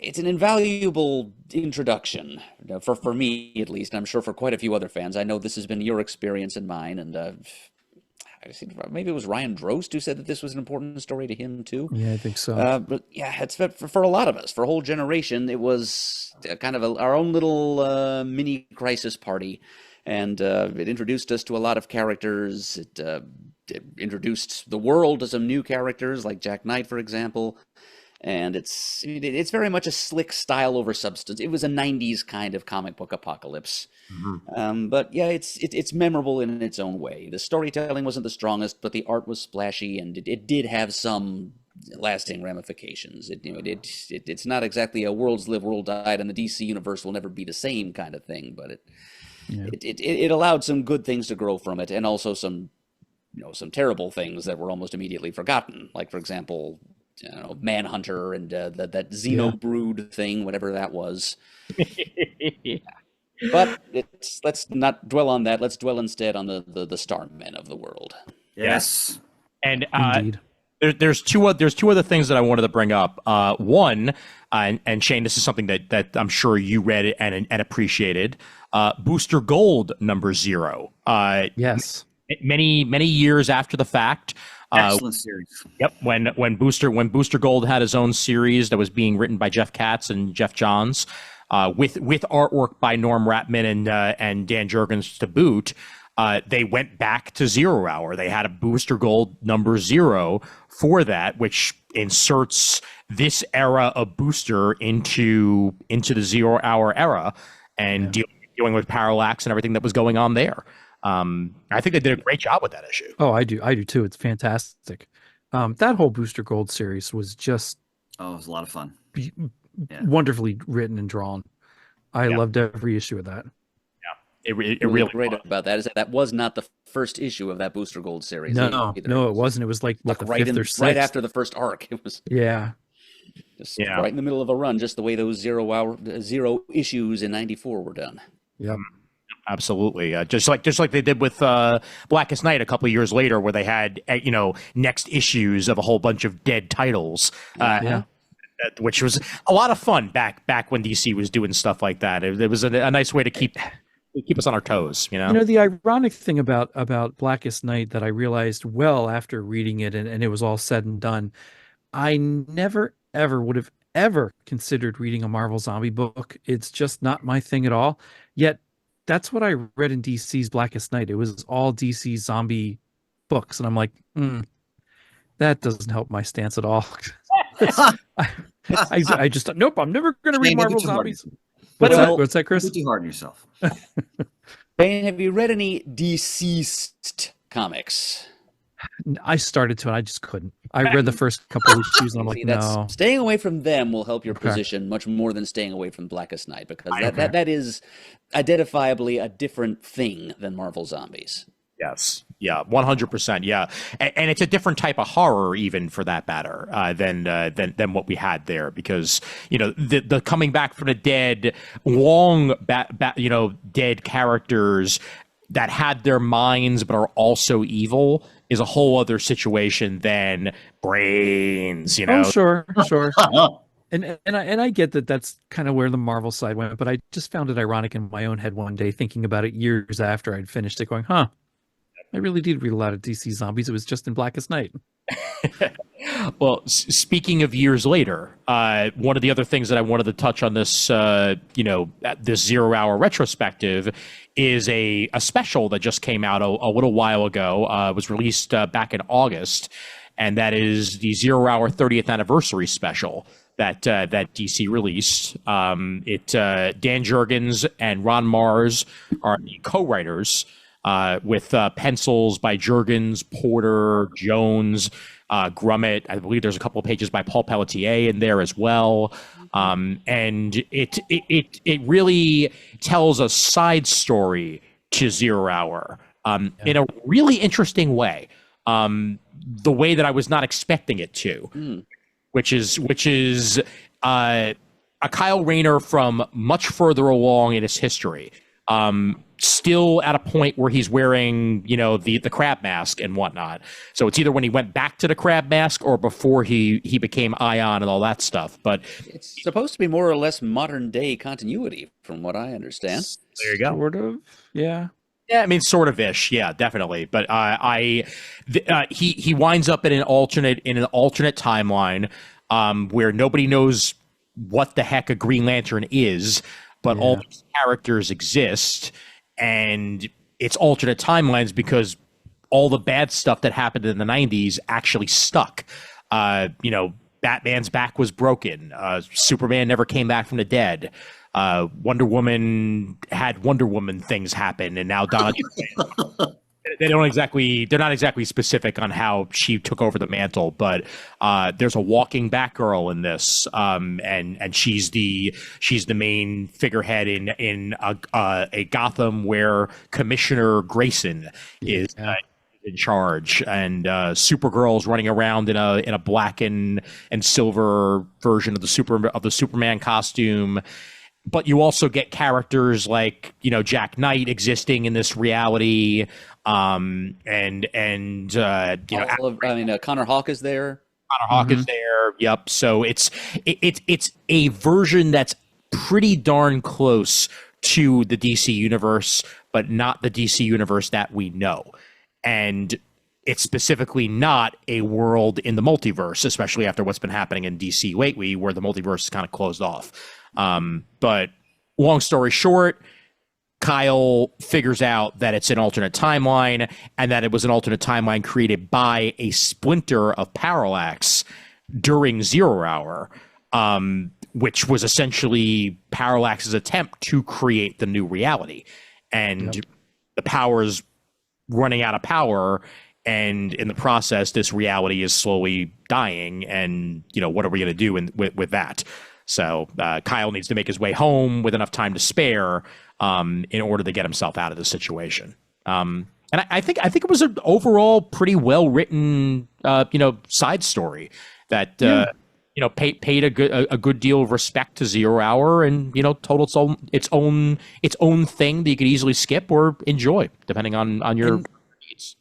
it's an invaluable introduction for me, at least. I'm sure for quite a few other fans. I know this has been your experience and mine, and I think maybe it was Ryan Drost who said that this was an important story to him too. Yeah, I think so. But yeah, it's for a lot of us, for a whole generation, it was kind of our own little mini crisis party, and it introduced us to a lot of characters. It introduced the world to some new characters, like Jack Knight, for example. And it's very much a slick style over substance. It was a 90s kind of comic book apocalypse. Mm-hmm. But yeah, it's memorable in its own way. The storytelling wasn't the strongest, but the art was splashy, and it did have some lasting ramifications. It's not exactly a worlds live, world died, and the DC universe will never be the same kind of thing, but it allowed some good things to grow from it, and also some terrible things that were almost immediately forgotten. Like, for example, Manhunter and that Xenobrood thing, whatever that was. But let's not dwell on that. Let's dwell instead on the Starmen of the world. Yes, and indeed. There's two other things that I wanted to bring up. One, and Shane, this is something that I'm sure you read and appreciated. Booster Gold #0. Yes. Many years after the fact. Excellent series. Yep. When Booster Gold had his own series that was being written by Jeff Katz and Jeff Johns, with artwork by Norm Rapman and Dan Jurgens to boot, they went back to 0 Hour. They had a Booster Gold #0 for that, which inserts this era of Booster into the 0 Hour era, and dealing with Parallax and everything that was going on there. I think they did a great job with that issue. Oh, I do too. It's fantastic. That whole Booster Gold series was just it was a lot of fun. Wonderfully written and drawn. I loved every issue of that. Yeah, it really great about that is that was not the first issue of that Booster Gold series. No, it wasn't. It was like the fifth or sixth. Right after the first arc. It was just right in the middle of a run, just the way those 0 issues in '94 were done. Yep. Absolutely, just like they did with Blackest Night a couple of years later, where they had next issues of a whole bunch of dead titles, which was a lot of fun back when DC was doing stuff like that. It was a nice way to keep keep us on our toes, you know? You know, the ironic thing about Blackest Night that I realized well after reading it and it was all said and done, I never ever would have ever considered reading a Marvel zombie book. It's just not my thing at all. Yet that's what I read in DC's Blackest Night. It was all DC zombie books, and I'm like, that doesn't help my stance at all. I just nope. I'm never going to read Marvel zombies. What's that, Chris? You're too hard on yourself. Bane, have you read any deceased comics? I started to, and I just couldn't. I read the first couple of issues, and I'm like, no. Staying away from them will help your position much more than staying away from Blackest Night, because that is identifiably a different thing than Marvel Zombies. Yes. Yeah. 100%. Yeah. And it's a different type of horror, even for that matter, than what we had there, because, you know, the coming back from the dead, long, dead characters that had their minds but are also evil is a whole other situation than brains, you know? Oh, sure. And I get that that's kind of where the Marvel side went, but I just found it ironic in my own head one day, thinking about it years after I'd finished it, going, I really did read a lot of DC zombies. It was just in Blackest Night. Well, speaking of years later, one of the other things that I wanted to touch on this, this 0 hour retrospective is a special that just came out a little while ago. Was released back in August, and that is the 0 hour 30th anniversary special that DC released. Dan Jurgens and Ron Marz are the co-writers. With pencils by Jurgens, Porter, Jones, Grummett. I believe there's a couple of pages by Paul Pelletier in there as well. And it really tells a side story to 0 Hour in a really interesting way. The way that I was not expecting it to, which is a Kyle Rayner from much further along in his history. Still at a point where he's wearing, the crab mask and whatnot. So it's either when he went back to the crab mask or before he became Ion and all that stuff. But it's supposed to be more or less modern day continuity, from what I understand. There you go. Sort of, yeah. Yeah, I mean, sort of ish, yeah, definitely. But he winds up in an alternate timeline where nobody knows what the heck a Green Lantern is, but all these characters exist. And it's alternate timelines because all the bad stuff that happened in the 90s actually stuck. Batman's back was broken. Superman never came back from the dead. Wonder Woman had Wonder Woman things happen, and now Donna. They're not exactly specific on how she took over the mantle, but there's a walking Batgirl in this, and she's the main figurehead in a Gotham where Commissioner Grayson is in charge, and Supergirl's running around in a black and silver version of the Superman costume. But you also get characters like, Jack Knight existing in this reality. Connor Hawke is there. Connor Hawke is there. Yep. So it's a version that's pretty darn close to the DC universe, but not the DC universe that we know. And it's specifically not a world in the multiverse, especially after what's been happening in DC lately, where the multiverse is kind of closed off. But long story short, Kyle figures out that it's an alternate timeline, and that it was an alternate timeline created by a splinter of Parallax during 0 Hour, which was essentially Parallax's attempt to create the new reality. And the power's running out of power, and in the process, this reality is slowly dying. And, what are we going to do with that? So Kyle needs to make his way home with enough time to spare in order to get himself out of the situation. And I think it was an overall pretty well written, side story that paid a good deal of respect to 0 Hour, and told its own thing that you could easily skip or enjoy depending on your needs.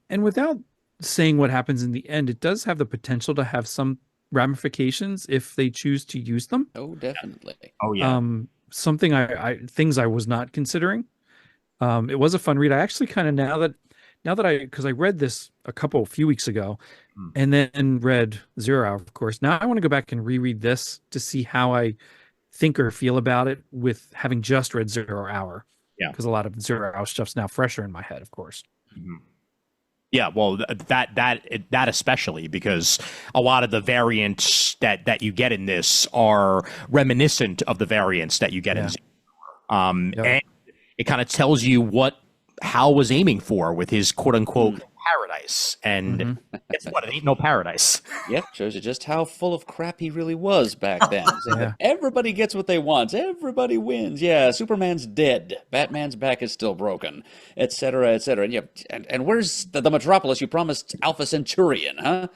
And without saying what happens in the end, it does have the potential to have some ramifications if they choose to use them. Oh, definitely. Oh, yeah. Something things I was not considering. It was a fun read. I actually kind of because I read this a few weeks ago, and then read Zero Hour, of course. Now I want to go back and reread this to see how I think or feel about it with having just read Zero Hour. Yeah, because a lot of Zero Hour stuff's now fresher in my head, of course. Yeah, well, that especially, because a lot of the variants that you get in this are reminiscent of the variants that you get in Zero Hour. And it kind of tells you what Hal was aiming for with his quote unquote paradise, and guess what? It ain't no paradise. Yep, shows you just how full of crap he really was back then. Everybody gets what they want. Everybody wins. Yeah, Superman's dead. Batman's back is still broken, etc., etc. And where's the Metropolis you promised Alpha Centurion, huh?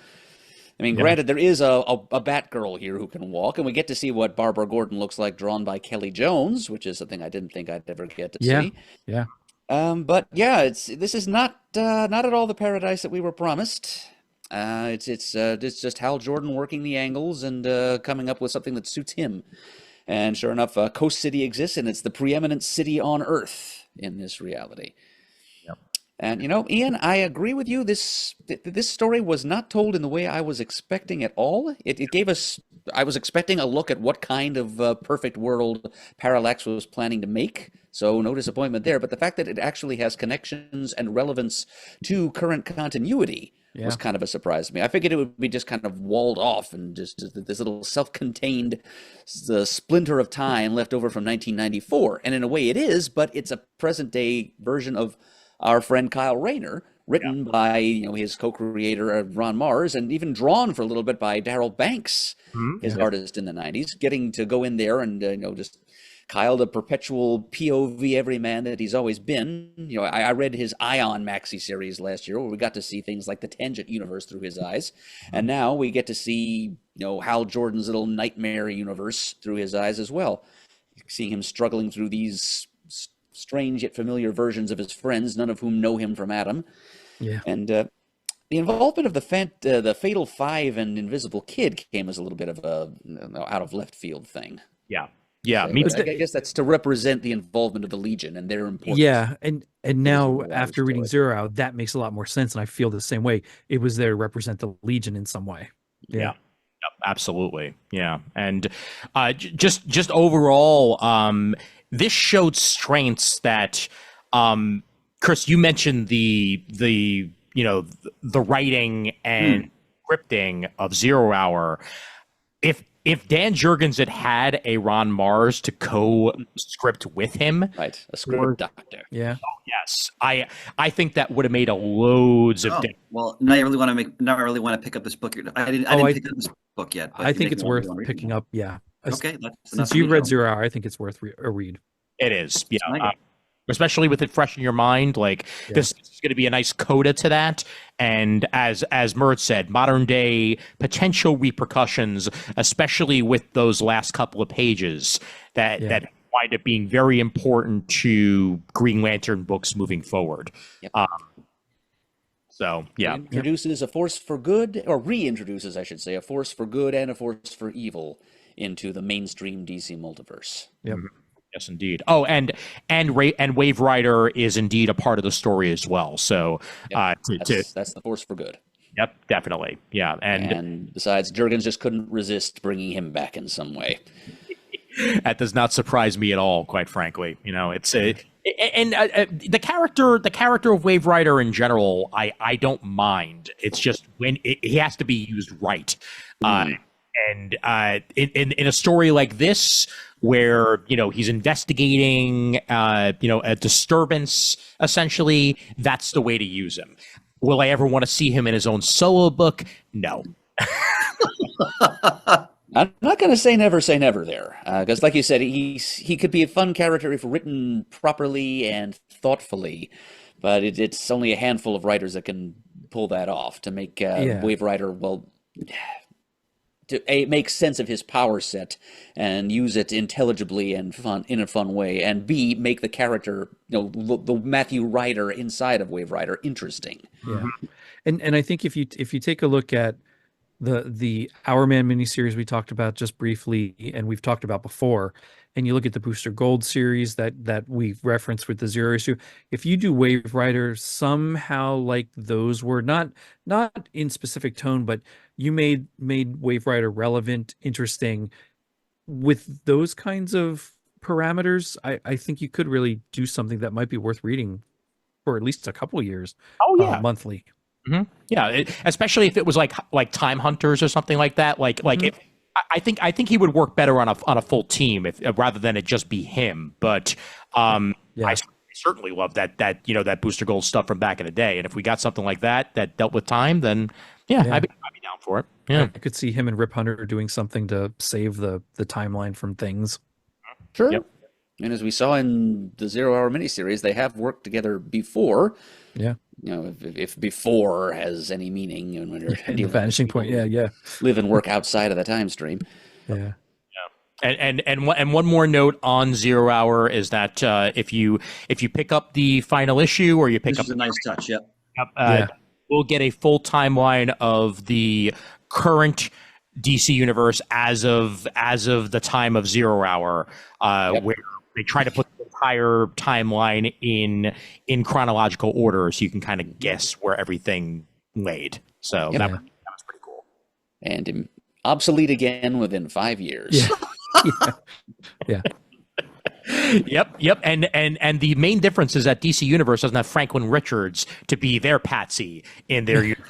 I mean, granted, there is a Batgirl here who can walk, and we get to see what Barbara Gordon looks like drawn by Kelly Jones, which is something I didn't think I'd ever get to see. Yeah. But yeah, this is not at all the paradise that we were promised. It's just Hal Jordan working the angles and coming up with something that suits him. And sure enough, Coast City exists, and it's the preeminent city on Earth in this reality. Yep. And Ian, I agree with you. This story was not told in the way I was expecting at all. It gave us. I was expecting a look at what kind of perfect world Parallax was planning to make. So no disappointment there. But the fact that it actually has connections and relevance to current continuity was kind of a surprise to me. I figured it would be just kind of walled off and just this little self-contained splinter of time left over from 1994. And in a way it is, but it's a present-day version of our friend Kyle Rayner, written by his co-creator Ron Marz, and even drawn for a little bit by Darryl Banks, his artist in the 90s, getting to go in there and just Kyle, the perpetual POV everyman that he's always been. I read his Ion maxi series last year, where we got to see things like the Tangent universe through his eyes, and now we get to see Hal Jordan's little nightmare universe through his eyes as well. Seeing him struggling through these strange yet familiar versions of his friends, none of whom know him from Adam. Yeah, and the involvement of the Fatal Five and Invisible Kid came as a little bit of a out of left field thing. Yeah, I guess that's to represent the involvement of the Legion and their importance. Yeah, and now after reading Zero Hour, that makes a lot more sense, and I feel the same way. It was there to represent the Legion in some way. Yeah. Yep, absolutely. Yeah, and just overall, this showed strengths that, Chris, you mentioned the writing and scripting of Zero Hour. If Dan Jurgens had a Ron Marz to co-script with him, right, a script doctor, oh, yes, I think that would have made loads of difference. Well, now I really want to pick up this book. I didn't pick up this book yet. I think it's worth picking up. Yeah. Okay. Since you read Zero Hour, I think it's worth a read. It is. Yeah. Especially with it fresh in your mind, this is going to be a nice coda to that. And as Mert said, modern day potential repercussions, especially with those last couple of pages that wind up being very important to Green Lantern books moving forward. Yep. Introduces a force for good, or reintroduces, I should say, a force for good and a force for evil into the mainstream DC multiverse. Yep. Yes, indeed. Oh, and Wave Rider is indeed a part of the story as well. So that's the force for good. Yep, definitely. Yeah, and besides, Jurgens just couldn't resist bringing him back in some way. That does not surprise me at all, quite frankly. It's the character of Wave Rider in general, I don't mind. It's just when he has to be used right. And in a story like this, where he's investigating a disturbance, essentially, that's the way to use him. Will I ever want to see him in his own solo book? No. I'm not going to say never there, because like you said, he could be a fun character if written properly and thoughtfully, but it's only a handful of writers that can pull that off to make Wave Rider to make sense of his power set and use it intelligibly and in a fun way, and B, make the character, the Matthew Ryder inside of Wave Rider interesting. Yeah, and I think if you take a look at the Hour Man miniseries we talked about just briefly, and we've talked about before, and you look at the Booster Gold series that we've referenced with the Zero issue. If you do Wave Rider somehow like those were not in specific tone, but you made Wave Rider relevant, interesting with those kinds of parameters, I think you could really do something that might be worth reading for at least a couple of years. Oh yeah, monthly. Mm-hmm. Yeah, especially if it was like Time Hunters or something like that. Like if I think he would work better on a full team if rather than it just be him. But I certainly love that that Booster Gold stuff from back in the day. And if we got something like that dealt with time, then I'd be down for it. Yeah, I could see him and Rip Hunter doing something to save the timeline from things. Sure. Yep. And as we saw in the Zero Hour miniseries, they have worked together before. Yeah. You know, if before has any meaning, and when you're the vanishing point, live and work outside of the time stream. Yeah. And one more note on Zero Hour is that if you pick up the final issue or you pick This up is a nice touch. Yep. we'll get a full timeline of the current DC universe as of the time of Zero Hour, where they try to put the entire timeline in chronological order, so you can kind of guess where everything laid. So that was pretty cool. And obsolete again within 5 years. Yeah. Yep. And the main difference is that DC Universe doesn't have Franklin Richards to be their patsy in their universe,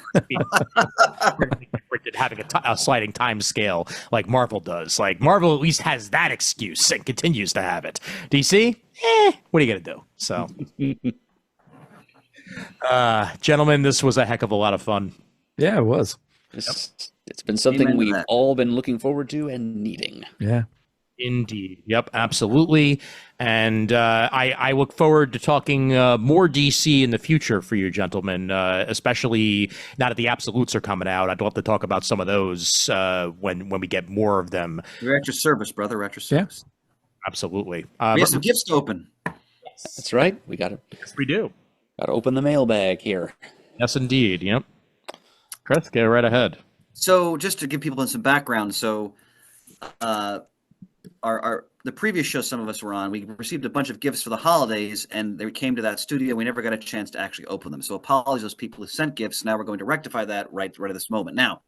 having a sliding time scale like Marvel does. Like Marvel at least has that excuse and continues to have it. DC, what are you gonna do? So, gentlemen, this was a heck of a lot of fun. Yeah, it was. It's been something we've all been looking forward to and needing. Yeah. Indeed. Yep, absolutely. And I look forward to talking more DC in the future for you gentlemen, especially now that the absolutes are coming out. I'd love to talk about some of those when we get more of them. We're at your service, brother. We're at your service. Absolutely. We have some gifts to open. That's right. We got to. Yes, we do. Got to open the mailbag here. Yes, indeed. Yep. Chris, go right ahead. So just to give people some background, so the previous show some of us were on, we received a bunch of gifts for the holidays, and they came to that studio. We never got a chance to actually open them. So apologies to those people who sent gifts. Now we're going to rectify that right at this moment. Now,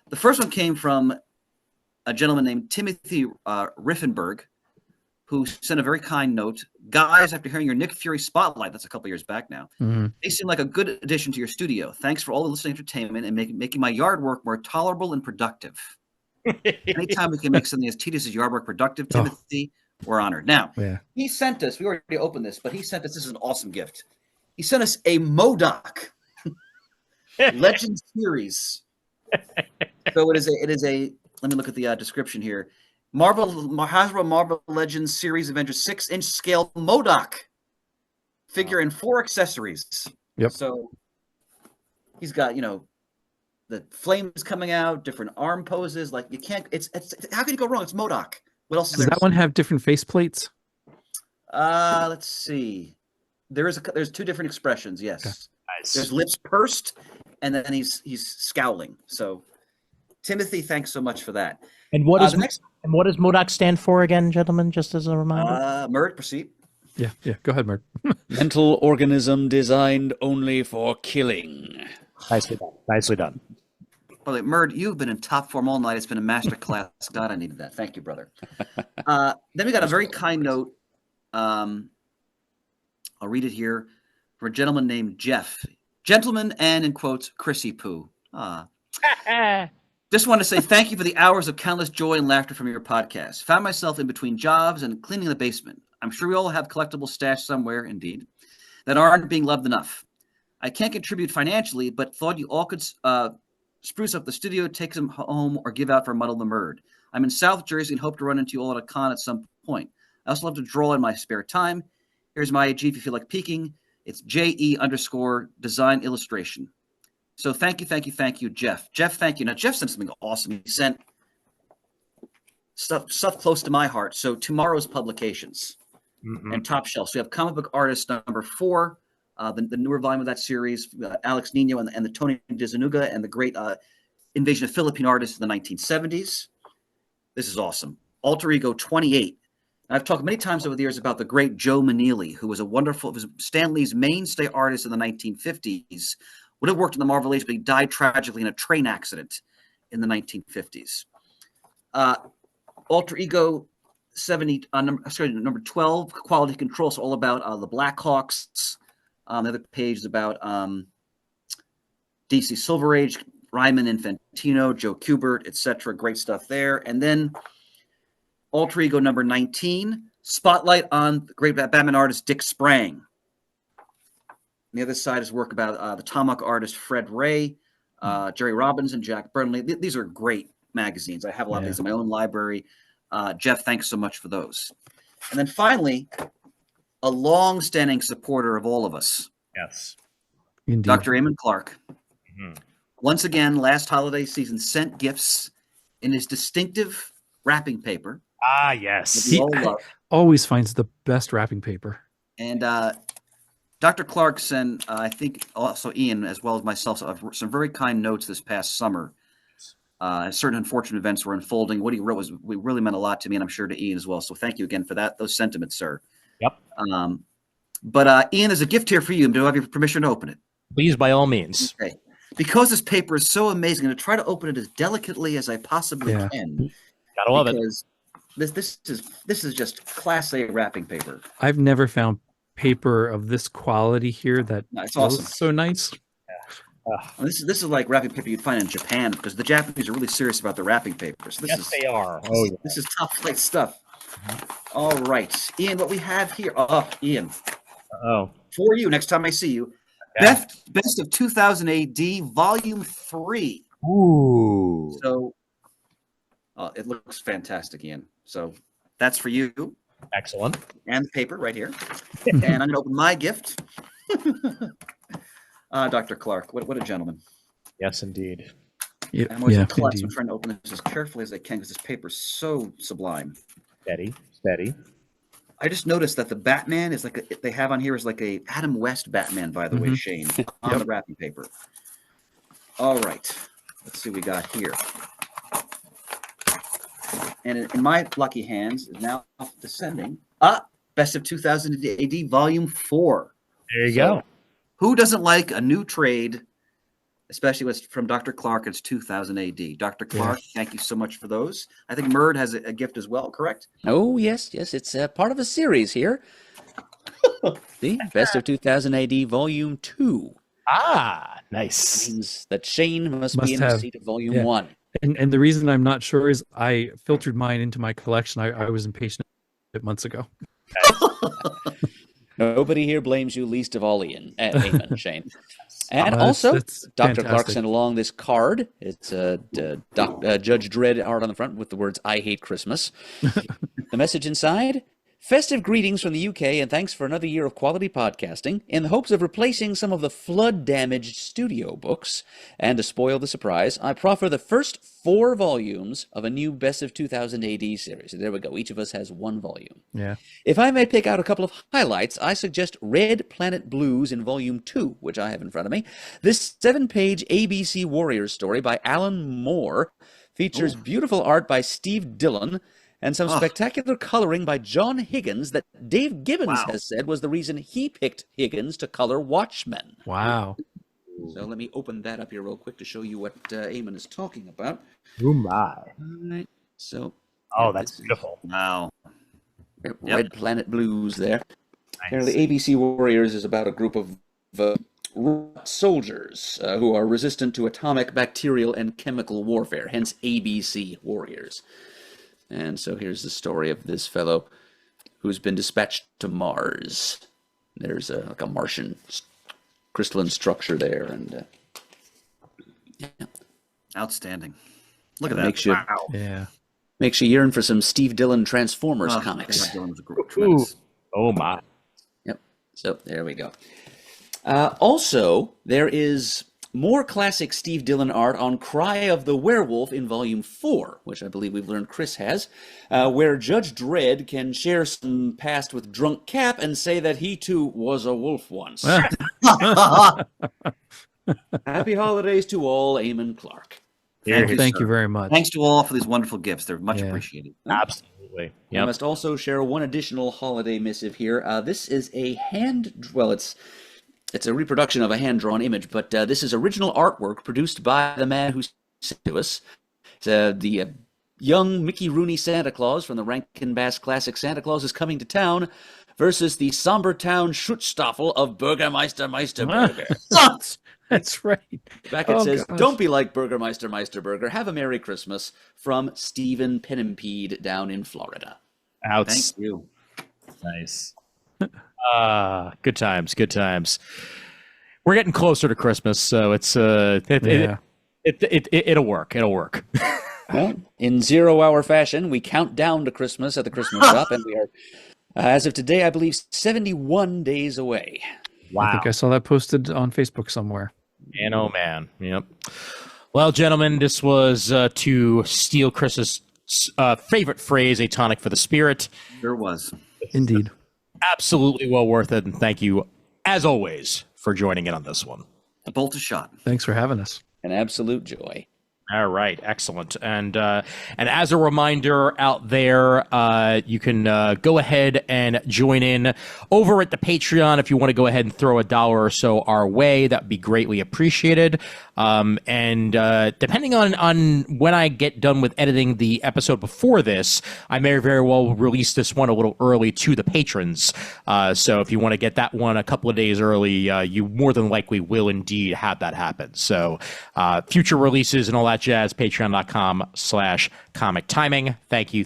the first one came from a gentleman named Timothy Riffenberg, who sent a very kind note. Guys, after hearing your Nick Fury spotlight, that's a couple years back now, they seem like a good addition to your studio. Thanks for all the listening entertainment and making my yard work more tolerable and productive. Anytime we can make something as tedious as yard work productive, Timothy, we're honored. Now, he sent us, we already opened this, but he sent us, this is an awesome gift. He sent us a Murdough Legend series. So it is a, let me look at the description here. Hasbro Marvel Legends series Avengers 6-inch scale Murdough figure and 4 accessories. Yep. So he's got, the flames coming out, different arm poses. Like you can't. It's how can you go wrong? It's Murdough. What else? Does that one have different face plates? Let's see. There's 2 different expressions. Yes. Nice. There's lips pursed, and then he's scowling. So, Timothy, thanks so much for that. And what does Murdough stand for again, gentlemen? Just as a reminder. Murd, proceed. Yeah. Go ahead, Murd. Mental organism designed only for killing. Nicely done. By the way, Murd, you've been in top form all night. It's been a master class. God, I needed that. Thank you, brother. Then we got a very kind note. I'll read it here from a gentleman named Jeff. Gentleman and, in quotes, Chrissy Poo. Just want to say thank you for the hours of countless joy and laughter from your podcast. Found myself in between jobs and cleaning the basement. I'm sure we all have collectible stash somewhere, indeed, that aren't being loved enough. I can't contribute financially, but thought you all could spruce up the studio, take them home, or give out for Muddle the Murd. I'm in South Jersey and hope to run into you all at a con at some point. I also love to draw in my spare time. Here's my IG if you feel like peeking. It's JE_design illustration. So thank you, Jeff. Jeff, thank you. Now, Jeff sent something awesome. He sent stuff close to my heart. So tomorrow's publications and Top Shelf. So we have Comic Book Artist number 4. The newer volume of that series, Alex Nino and the Tony DeZanuga and the great Invasion of Philippine Artists in the 1970s. This is awesome. Alter Ego 28. I've talked many times over the years about the great Joe Maneely, who was was Stan Lee's mainstay artist in the 1950s. Would have worked in the Marvel Age, but he died tragically in a train accident in the 1950s. Alter Ego 70, number 12, Quality Control. So all about the Blackhawks. The other page is about DC Silver Age, Ryman Infantino, Joe Kubert, etc. Great stuff there. And then Alter Ego number 19, spotlight on the great Batman artist Dick Sprang. On the other side is work about the Tomahawk artist Fred Ray, Jerry Robbins, and Jack Burnley. These are great magazines. I have a lot of these in my own library. Jeff, thanks so much for those. And then finally, a long-standing supporter of all of us. Yes. Indeed. Dr. Eamon Clark. Mm-hmm. Once again, last holiday season, sent gifts in his distinctive wrapping paper. Ah, yes. He always finds the best wrapping paper. And Dr. Clark sent, I think, also Ian, as well as myself, some very kind notes this past summer. Certain unfortunate events were unfolding. What he wrote really meant a lot to me, and I'm sure to Ian as well. So thank you again for those sentiments, sir. Yep. But Ian, there's a gift here for you. Do I have your permission to open it? Please, by all means. Okay. Because this paper is so amazing, I'm going to try to open it as delicately as I possibly can. Gotta love it. Because this is just class A wrapping paper. I've never found paper of this quality here that it's awesome. So nice. This is like wrapping paper you'd find in Japan, because the Japanese are really serious about their wrapping papers. They are. This is top flight stuff. All right, Ian, what we have here. Ian. For you, next time I see you. Yeah. Best of 2000 AD, Volume 3. Ooh. So it looks fantastic, Ian. So that's for you. Excellent. And the paper right here. And I'm going to open my gift. Dr. Clark, what a gentleman. Yes, indeed. I'm always in class. I'm trying to open this as carefully as I can because this paper is so sublime. Steady. I just noticed that the Batman is they have on here is like a Adam West Batman, by the way, Shane, on the wrapping paper. All right. Let's see what we got here. And in my lucky hands is now descending. Best of 2000 AD, Volume 4. There you go. Who doesn't like a new trade, especially what's from Dr. Clark? It's 2000 AD. Dr. Clark, thank you so much for those. I think Murd has a gift as well, correct? Oh, yes. It's part of a series here. The Best of 2000 AD, Volume 2. Ah, nice. Means that Shane must be in the seat of Volume 1. And the reason I'm not sure is I filtered mine into my collection. I was impatient months ago. Nobody here blames you, least of all Ian. Amen, Shane. And also, Dr. Clark sent along this card. It's a Judge Dredd art on the front with the words, "I hate Christmas." The message inside: festive greetings from the UK, and thanks for another year of quality podcasting. In the hopes of replacing some of the flood-damaged studio books, and to spoil the surprise, I proffer the first 4 volumes of a new Best of 2000 AD series. So there we go. Each of us has 1 volume. Yeah. If I may pick out a couple of highlights, I suggest Red Planet Blues in Volume 2, which I have in front of me. This 7-page ABC Warriors story by Alan Moore features beautiful art by Steve Dillon, and some spectacular coloring by John Higgins that Dave Gibbons has said was the reason he picked Higgins to color Watchmen. Wow. So let me open that up here real quick to show you what Eamon is talking about. Oh, my. All right. So. That's beautiful. Wow. Red Planet Blues there. Nice. The ABC Warriors is about a group of soldiers who are resistant to atomic, bacterial, and chemical warfare, hence ABC Warriors. And so here's the story of this fellow who's been dispatched to Mars. There's like a Martian crystalline structure there, and outstanding. Look at that! Yeah, makes you yearn for some Steve Dillon Transformers comics. Oh my! Yep. So there we go. Also, there is more classic Steve Dillon art on Cry of the Werewolf in Volume 4, which I believe we've learned Chris has, where Judge Dredd can share some past with Drunk Cap and say that he too was a wolf once. Happy holidays to all, Eamon Clark. Thank sir. you very much. Thanks to all for these wonderful gifts. They're much Yeah. appreciated. Absolutely. I Yep. must also share one additional holiday missive here. This is a it's a reproduction of a hand-drawn image, but this is original artwork produced by the man who sent it to us. It's the young Mickey Rooney Santa Claus from the Rankin Bass classic Santa Claus is Coming to Town versus the somber town Schutzstaffel of Bürgermeister Meisterburger. That's right. Back it says, gosh. "Don't be like Burgermeister Meisterburger. Have a Merry Christmas," from Stephen Penimpede down in Florida. Thank you. Nice. Good times. Good times. We're getting closer to Christmas, so it's it'll work. It'll work. Well, in 0 hour fashion, we count down to Christmas at the Christmas shop, and we are, as of today, I believe, 71 days away. Wow. I think I saw that posted on Facebook somewhere. Man, oh man. Yep. Well, gentlemen, this was to steal Chris's favorite phrase, a tonic for the spirit. Sure was. Indeed. Absolutely well worth it, and thank you, as always, for joining in on this one. A bolt of shot. Thanks for having us. An absolute joy. All right, excellent. And as a reminder out there, you can go ahead and join in over at the Patreon if you want to go ahead and throw $1 or so our way. That'd be greatly appreciated. And depending on when I get done with editing the episode before this, I may very well release this one a little early to the patrons. So if you want to get that one a couple of days early, you more than likely will indeed have that happen. So future releases and all that jazz, patreon.com/comic timing. Thank you,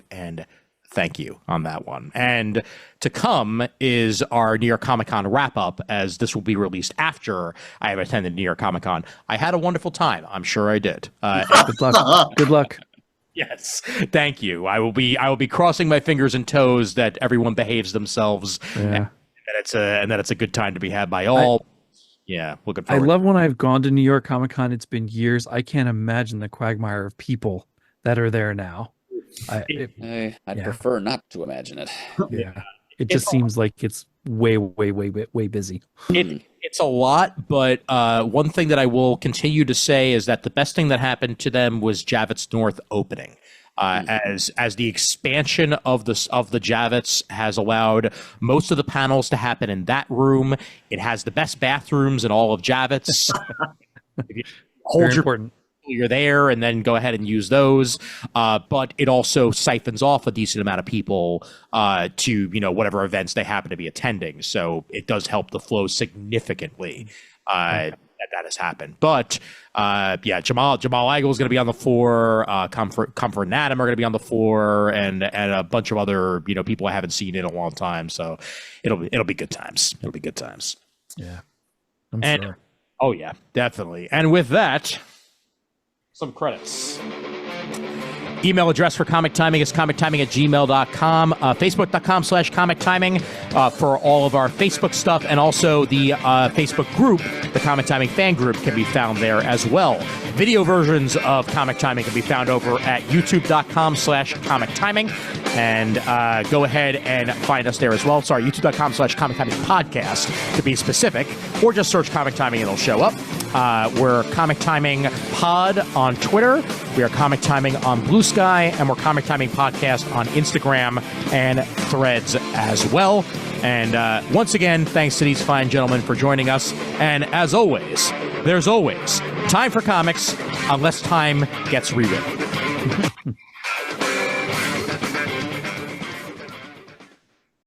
and thank you on that one. And to come is our New York Comic Con wrap up, as this will be released after I have attended New York Comic Con. I had a wonderful time. I'm sure I did. Good luck. Good luck. Yes, thank you. I will be crossing my fingers and toes that everyone behaves themselves, Yeah. and that it's a good time to be had by all. Looking I forward. love when I've gone to New York Comic Con. It's been years. I can't imagine the quagmire of people that are there now. I'd Yeah. prefer not to imagine it. Yeah. It just seems like it's way busy. It's a lot, but one thing that I will continue to say is that the best thing that happened to them was Javits North opening. As the expansion of the Javits has allowed most of the panels to happen in that room. It has the best bathrooms in all of Javits. If you hold Very your important. you're there and then go ahead and use those, but it also siphons off a decent amount of people to whatever events they happen to be attending, so it does help the flow significantly. That has happened. But Jamal Igle is going to be on the floor. Comfort and Adam are going to be on the floor, and a bunch of other people I haven't seen in a long time. So it'll be good times. It'll be good times. Yeah. I'm sure. Oh yeah, definitely. And with that, some credits. Email address for Comic Timing is comictiming@gmail.com. Facebook.com/Comic Timing for all of our Facebook stuff. And also the Facebook group, the Comic Timing fan group, can be found there as well. Video versions of Comic Timing can be found over at youtube.com/Comic Timing. And go ahead and find us there as well. Sorry, youtube.com/Comic Timing Podcast to be specific. Or just search Comic Timing and it'll show up. We're Comic Timing Pod on Twitter. We are Comic Timing on Blue Sky, and we're Comic Timing Podcast on Instagram and Threads as well. And once again, thanks to these fine gentlemen for joining us. And as always, there's always time for comics unless time gets rewritten.